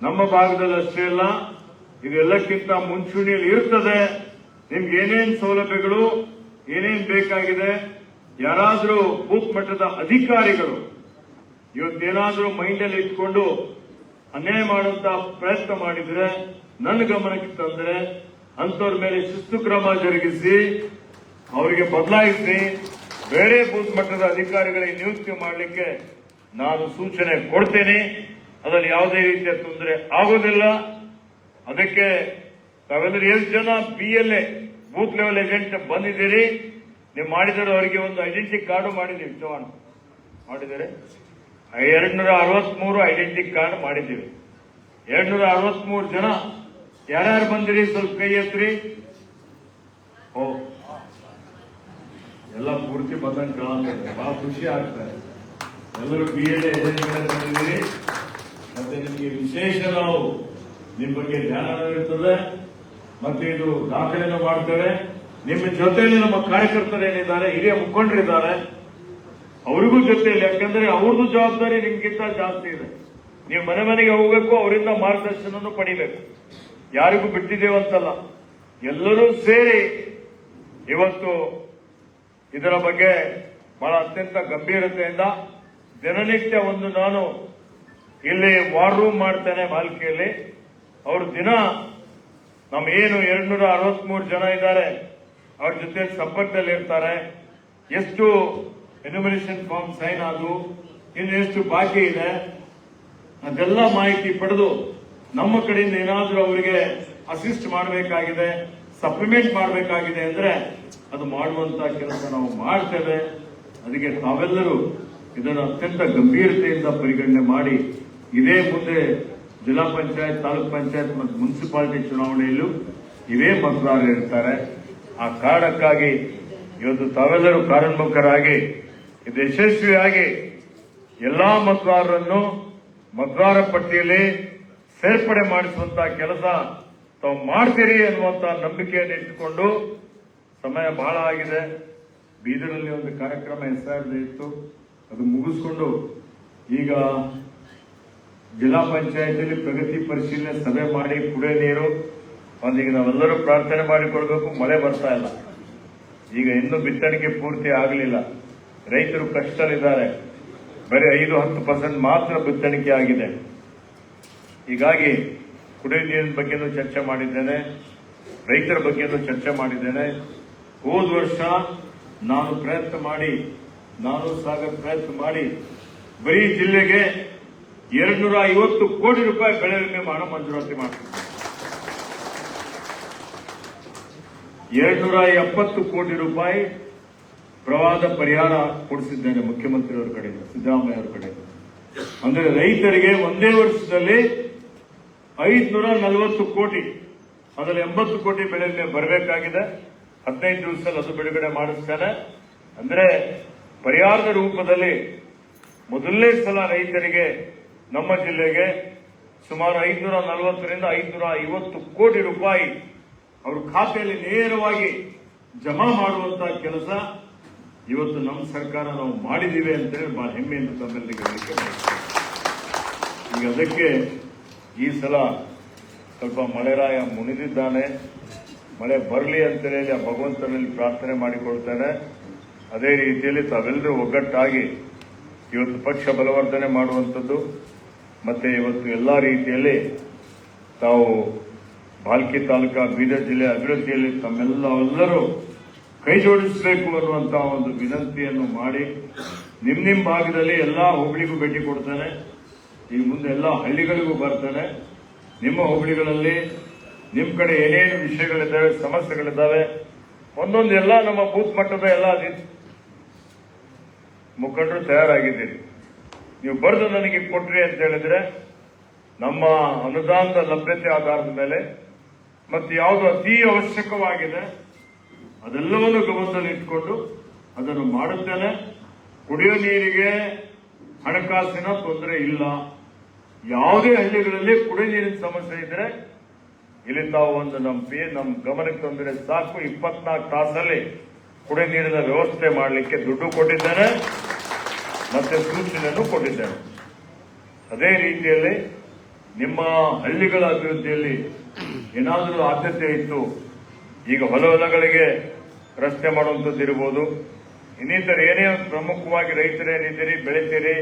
ನಮ್ಮ ಭಾಗದಲ್ಲಿ ಅಷ್ಟೇ ಅಲ್ಲ, ಇದೆಲ್ಲಕ್ಕಿಂತ ಮುಂಚೂಣಿಯಲ್ಲಿ ಇರ್ತದೆ. ನಿಮ್ಗೆ ಏನೇನು ಸೌಲಭ್ಯಗಳು ಏನೇನ್ ಬೇಕಾಗಿದೆ, ಯಾರಾದ್ರೂ ಬೂತ್ ಮಟ್ಟದ ಅಧಿಕಾರಿಗಳು ಇವತ್ತೇನಾದ್ರೂ ಮೈಂಡಲ್ಲಿ ಇಟ್ಕೊಂಡು ಅನ್ಯಾಯ ಮಾಡುವಂತ ಪ್ರಯತ್ನ ಮಾಡಿದ್ರೆ ನನ್ನ ಗಮನಕ್ಕೆ ತಂದ್ರೆ ಅಂತವ್ರ ಮೇಲೆ ಶಿಸ್ತು ಕ್ರಮ ಜರುಗಿಸಿ ಅವರಿಗೆ ಬದಲಾಯಿಸಿ ಬೇರೆ ಬೂತ್ ಮಟ್ಟದ ಅಧಿಕಾರಿಗಳಿಗೆ ನಿಯುಕ್ತಿ ಮಾಡಲಿಕ್ಕೆ ನಾನು ಸೂಚನೆ ಕೊಡ್ತೇನೆ. ಅದರಲ್ಲಿ ಯಾವುದೇ ರೀತಿಯ ತೊಂದರೆ ಆಗೋದಿಲ್ಲ. ಅದಕ್ಕೆ ತಾವೆಲ್ಲರೂ ಎಷ್ಟು ಜನ BLA ಬೂತ್ ಲೆವೆಲ್ ಏಜೆಂಟ್ ಬಂದಿದ್ದೀರಿ, ನೀವು ಮಾಡಿದರೆ ಅವರಿಗೆ ಒಂದು ಐಡೆಂಟಿಟಿ ಕಾರ್ಡು ಮಾಡಿದ್ದೀವಿ. ಜವಾನ್ ಮಾಡಿದ್ದಾರೆ 263 ಐಡೆಂಟಿಟಿ ಕಾರ್ಡ್ ಮಾಡಿದ್ದೀವಿ. 263 ಜನ ಯಾರ್ಯಾರು ಬಂದಿರಿ ಸ್ವಲ್ಪ ಕೈ ಎತ್ರಿ. ಎಲ್ಲ ಪೂರ್ತಿ ಬಂದಂಗೆ ಕಾಣುತ್ತದೆ, ಬಹಳ ಖುಷಿ ಆಗ್ತಾರೆ. ಎಲ್ಲರೂ BLA ಏಜೆಂಟ್ಗಳೇ ಬಂದಿದ್ದೀರಿ. ಮತ್ತೆ ನಿಮಗೆ ವಿಶೇಷ ನಾವು ನಿಮ್ಮ ಬಗ್ಗೆ ಧ್ಯಾನ ಇರ್ತದೆ. ಮತ್ತೆ ಇದು ದಾಖಲೆಯನ್ನು ಮಾಡ್ತೇವೆ. ನಿಮ್ಮ ಜೊತೆಯಲ್ಲಿ ನಮ್ಮ ಕಾರ್ಯಕರ್ತರು ಏನಿದ್ದಾರೆ, ಹಿರಿಯ ಮುಖಂಡರಿದ್ದಾರೆ, ಅವರಿಗೂ ಜೊತೆಯಲ್ಲಿ, ಯಾಕಂದ್ರೆ ಅವ್ರದ್ದು ಜವಾಬ್ದಾರಿ ನಿಮ್ಗಿಂತ ಜಾಸ್ತಿ ಇದೆ. ನೀವು ಮನೆ ಮನೆಗೆ ಹೋಗ್ಬೇಕು, ಅವರಿಂದ ಮಾರ್ಗದರ್ಶನ ಪಡಿಬೇಕು. ಯಾರಿಗೂ ಬಿಟ್ಟಿದ್ದೇವಂತಲ್ಲ, ಎಲ್ಲರೂ ಸೇರಿ ಇವತ್ತು ಇದರ ಬಗ್ಗೆ ಬಹಳ ಅತ್ಯಂತ ಗಂಭೀರತೆಯಿಂದ ದಿನನಿತ್ಯ ಒಂದು ನಾನು ಇಲ್ಲಿ ವಾರ್ ರೂಮ್ ಮಾಡ್ತೇನೆ ಮಾಲ್ಕಿಯಲ್ಲಿ. ಅವರು ದಿನ ನಮ್ಮ ಏನು 263 ಜನ ಇದ್ದಾರೆ ಅವ್ರ ಜೊತೆ ಸಂಪರ್ಕದಲ್ಲಿ ಇರ್ತಾರೆ. ಎಷ್ಟು ಎನ್ಯುಮರೇಷನ್ ಫಾರ್ಮ್ ಸೈನ್ ಆದವು, ಇನ್ನು ಎಷ್ಟು ಬಾಕಿ ಇದೆ, ಅದೆಲ್ಲ ಮಾಹಿತಿ ಪಡೆದು ನಮ್ಮ ಕಡೆಯಿಂದ ಏನಾದರೂ ಅವರಿಗೆ ಅಸಿಸ್ಟ್ ಮಾಡಬೇಕಾಗಿದೆ, ಸಪ್ಲಿಮೆಂಟ್ ಮಾಡಬೇಕಾಗಿದೆ ಅಂದ್ರೆ ಅದು ಮಾಡುವಂತ ಕೆಲಸ ನಾವು ಮಾಡ್ತೇವೆ. ಅದಕ್ಕೆ ತಾವೆಲ್ಲರೂ ಇದನ್ನು ಅತ್ಯಂತ ಗಂಭೀರತೆಯಿಂದ ಪರಿಗಣನೆ ಮಾಡಿ ಇದೇ ಮುಂದೆ ಜಿಲ್ಲಾ ಪಂಚಾಯತ್, ತಾಲೂಕ್ ಪಂಚಾಯತ್ ಮತ್ತು ಮುನ್ಸಿಪಾಲಿಟಿ ಚುನಾವಣೆಯಲ್ಲೂ ಇವೇ ಮತದಾರರು ಇರ್ತಾರೆ. ಆ ಕಾರಣಕ್ಕಾಗಿ ಇವತ್ತು ತಾವೆಲ್ಲರೂ ಕಾರ್ಯೋನ್ಮುಖರಾಗಿ ಇದು ಯಶಸ್ವಿಯಾಗಿ ಎಲ್ಲಾ ಮತದಾರರನ್ನು ಮತದಾರ ಪಟ್ಟಿಯಲ್ಲಿ ಸೇರ್ಪಡೆ ಮಾಡಿಸುವಂತ ಕೆಲಸ ತಾವು ಮಾಡ್ತೀರಿ ಅನ್ನುವಂತ ನಂಬಿಕೆಯನ್ನು ಇಟ್ಟುಕೊಂಡು, ಸಮಯ ಬಹಳ ಆಗಿದೆ. ಬೀದರಲ್ಲಿ ಒಂದು ಕಾರ್ಯಕ್ರಮ SRD ಇತ್ತು, ಅದು ಮುಗಿಸ್ಕೊಂಡು ಈಗ ಜಿಲ್ಲಾ ಪಂಚಾಯತಿಯಲ್ಲಿ ಪ್ರಗತಿ ಪರಿಶೀಲನೆ ಸಭೆ ಮಾಡಿ ಕುಡಿಯೋ ನೀರು ಒಂದೀಗ ನಾವೆಲ್ಲರೂ ಪ್ರಾರ್ಥನೆ ಮಾಡಿಕೊಳ್ಬೇಕು. ಮಳೆ ಬರ್ತಾ ಇಲ್ಲ, ಈಗ ಇನ್ನೂ ಬಿತ್ತಣಿಕೆ ಪೂರ್ತಿ ಆಗಲಿಲ್ಲ, ರೈತರು ಕಷ್ಟದಲ್ಲಿದ್ದಾರೆ. ಬರೀ 5-10% ಮಾತ್ರ ಬಿತ್ತಣಿಕೆ ಆಗಿದೆ. ಹೀಗಾಗಿ ಕುಡಿಯುವ ನೀರಿನ ಬಗ್ಗೆನೂ ಚರ್ಚೆ ಮಾಡಿದ್ದೇನೆ, ರೈತರ ಬಗ್ಗೆನೂ ಚರ್ಚೆ ಮಾಡಿದ್ದೇನೆ. ಹೋದ ವರ್ಷ ನಾನು ಸಾಗರ್ ಪ್ರಯತ್ನ ಮಾಡಿ ಬರೀ ಜಿಲ್ಲೆಗೆ 250 ಕೋಟಿ ರೂಪಾಯಿ ಬೆಳೆ ವಿಮೆ ಹಣ ಮಂಜೂರಾತಿ ಮಾಡ್ತೀನಿ. 270 ಕೋಟಿ ರೂಪಾಯಿ ಪ್ರವಾಹ ಪರಿಹಾರ ಕೊಡಿಸಿದ್ದೇನೆ ಮುಖ್ಯಮಂತ್ರಿಯವರ ಕಡೆಯಿಂದ, ಸಿದ್ದರಾಮಯ್ಯ ಅವರ ಕಡೆಯಿಂದ. ಅಂದ್ರೆ ರೈತರಿಗೆ ಒಂದೇ ವರ್ಷದಲ್ಲಿ 540 ಕೋಟಿ, ಅದರಲ್ಲಿ 80 ಕೋಟಿ ಬೆಳೆ ವಿಮೆ ಬರಬೇಕಾಗಿದೆ. 15 ದಿವಸದಲ್ಲಿ ಅದು ಬಿಡುಗಡೆ ಮಾಡಿಸ್ತೇನೆ. ಅಂದ್ರೆ ಪರಿಹಾರದ ರೂಪದಲ್ಲಿ ಮೊದಲನೇ ಸಲ ರೈತರಿಗೆ ನಮ್ಮ ಜಿಲ್ಲೆಗೆ ಸುಮಾರು 540ರಿಂದ 550 ಕೋಟಿ ರೂಪಾಯಿ ಅವ್ರ ಖಾತೆಯಲ್ಲಿ ನೇರವಾಗಿ ಜಮಾ ಮಾಡುವಂತಹ ಕೆಲಸ ಇವತ್ತು ನಮ್ಮ ಸರ್ಕಾರ ನಾವು ಮಾಡಿದ್ದೀವಿ ಅಂತೇಳಿ ಬಹಳ ಹೆಮ್ಮೆಯಿಂದ ತಮ್ಮೆಲ್ಲರಿಗೆ ಹೇಳಿಕೆ ಮಾಡ್ತೀವಿ. ಈಗ ಅದಕ್ಕೆ ಈ ಸಲ ಸ್ವಲ್ಪ ಮಳೆರಾಯ ಮುನಿದಿದ್ದಾನೆ, ಮಳೆ ಬರಲಿ ಅಂತೇಳಿ ಆ ಭಗವಂತನಲ್ಲಿ ಪ್ರಾರ್ಥನೆ ಮಾಡಿಕೊಳ್ತೇನೆ. ಅದೇ ರೀತಿಯಲ್ಲಿ ತಾವೆಲ್ಲರೂ ಒಗ್ಗಟ್ಟಾಗಿ ಇವತ್ತು ಪಕ್ಷ ಬಲವರ್ಧನೆ ಮಾಡುವಂಥದ್ದು ಮತ್ತೆ ಇವತ್ತು ಎಲ್ಲಾ ರೀತಿಯಲ್ಲಿ ತಾವು ಭಾಲ್ಕಿ ತಾಲೂಕಾ ಬೀದರ್ ಜಿಲ್ಲೆ ಅಭಿವೃದ್ಧಿಯಲ್ಲಿ ತಮ್ಮೆಲ್ಲರೂ ಕೈ ಜೋಡಿಸಬೇಕು ಅನ್ನುವಂತಹ ಒಂದು ವಿನಂತಿಯನ್ನು ಮಾಡಿ ನಿಮ್ಮ ಭಾಗದಲ್ಲಿ ಎಲ್ಲಾ ಹೋಬಳಿಗೂ ಭೇಟಿ ಕೊಡ್ತಾನೆ. ಈ ಮುಂದೆ ಎಲ್ಲಾ ಹಳ್ಳಿಗಳಿಗೂ ಬರ್ತಾನೆ. ನಿಮ್ಮ ಹೋಬಳಿಗಳಲ್ಲಿ ನಿಮ್ಮ ಕಡೆ ಏನೇನು ವಿಷಯಗಳಿದ್ದಾವೆ, ಸಮಸ್ಯೆಗಳಿದ್ದಾವೆ, ಒಂದೊಂದು ಎಲ್ಲ ನಮ್ಮ ಬೂತ್ ಮಟ್ಟದ ಎಲ್ಲ ಮುಖಂಡರು ತಯಾರಾಗಿದ್ದೀರಿ. ನೀವು ಬರೆದು ನನಗೆ ಕೊಟ್ರಿ ಅಂತ ಹೇಳಿದ್ರೆ ನಮ್ಮ ಅನುದಾನದ ಲಭ್ಯತೆ ಆಧಾರದ ಮೇಲೆ ಮತ್ತೆ ಯಾವುದು ಅತಿ ಅವಶ್ಯಕವಾಗಿದೆ ಅದೆಲ್ಲವನ್ನು ಗಮನದಲ್ಲಿ ಇಟ್ಕೊಂಡು ಅದನ್ನು ಮಾಡುತ್ತೇನೆ. ಕುಡಿಯೋ ನೀರಿಗೆ ಹಣಕಾಸಿನ ತೊಂದರೆ ಇಲ್ಲ. ಯಾವುದೇ ಹಳ್ಳಿಗಳಲ್ಲಿ ಕುಡಿಯೋ ನೀರಿನ ಸಮಸ್ಯೆ ಇದ್ರೆ ಇಲ್ಲಿ ತಾವು ಒಂದು ನಮ್ಮ ಗಮನಕ್ಕೆ ತಂದರೆ ಸಾಕು. 24 ತಾಸಲ್ಲಿ ಕುಡಿಯೋ ನೀರಿನ ವ್ಯವಸ್ಥೆ ಮಾಡಲಿಕ್ಕೆ ದುಡ್ಡು ಕೊಟ್ಟಿದ್ದೇನೆ ಮತ್ತೆ ಸೂಚನೆಯನ್ನು ಕೊಟ್ಟಿದ್ದೇನೆ. ಅದೇ ರೀತಿಯಲ್ಲಿ ನಿಮ್ಮ ಹಳ್ಳಿಗಳ ಅಭಿವೃದ್ಧಿಯಲ್ಲಿ ಏನಾದರೂ ಆದ್ಯತೆ ಇತ್ತು, ಈಗ ಹೊಲಗಳಿಗೆ ರಸ್ತೆ ಮಾಡುವಂಥದ್ದು ಇರ್ಬೋದು, ಇನ್ನಿತರ ಏನೇ ಪ್ರಮುಖವಾಗಿ ರೈತರೇನಿದ್ದೀರಿ ಬೆಳಿತೀರಿ,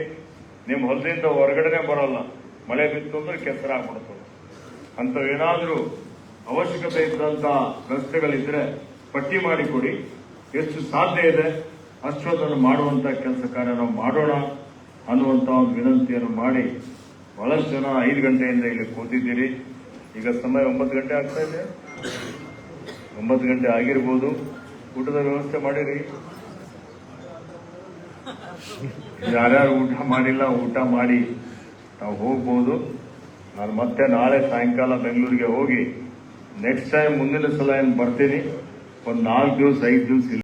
ನಿಮ್ಮ ಹೊಲದಿಂದ ಹೊರಗಡೆನೆ ಬರೋಲ್ಲ, ಮಳೆ ಬಿತ್ತು ಅಂದ್ರೆ ಕೆಸರಾಗ್ಬಿಡ್ತದೆ. ಅಂಥವೇನಾದ್ರೂ ಅವಶ್ಯಕತೆ ಇದ್ದಂತ ರಸ್ತೆಗಳಿದ್ರೆ ಪಟ್ಟಿ ಮಾಡಿಕೊಡಿ, ಎಷ್ಟು ಸಾಧ್ಯ ಇದೆ ಅಷ್ಟೊಂದನ್ನು ಮಾಡುವಂತ ಕೆಲಸ ಕಾರ್ಯ ನಾವು ಮಾಡೋಣ ಅನ್ನುವಂತ ಒಂದು ವಿನಂತಿಯನ್ನು ಮಾಡಿ, ಬಹಳಷ್ಟು ಜನ 5 ಗಂಟೆಯಿಂದ ಇಲ್ಲಿ ಕೂತಿದ್ದೀರಿ. ಈಗ ಸಮಯ 9 ಗಂಟೆ ಆಗ್ತಾ ಇದೆ, 9 ಗಂಟೆ ಆಗಿರ್ಬೋದು. ಊಟದ ವ್ಯವಸ್ಥೆ ಮಾಡಿರಿ, ಯಾರ್ಯಾರು ಊಟ ಮಾಡಿಲ್ಲ ಊಟ ಮಾಡಿ ನಾವು ಹೋಗ್ಬೋದು. ನಾನು ಮತ್ತೆ ನಾಳೆ ಸಾಯಂಕಾಲ ಬೆಂಗಳೂರಿಗೆ ಹೋಗಿ ನೆಕ್ಸ್ಟ್ ಟೈಮ್ ಮುಂದಿನ ಸಲ ಏನು ಬರ್ತೀನಿ, ಒಂದು 4 ದಿವಸ 5 ದಿವಸ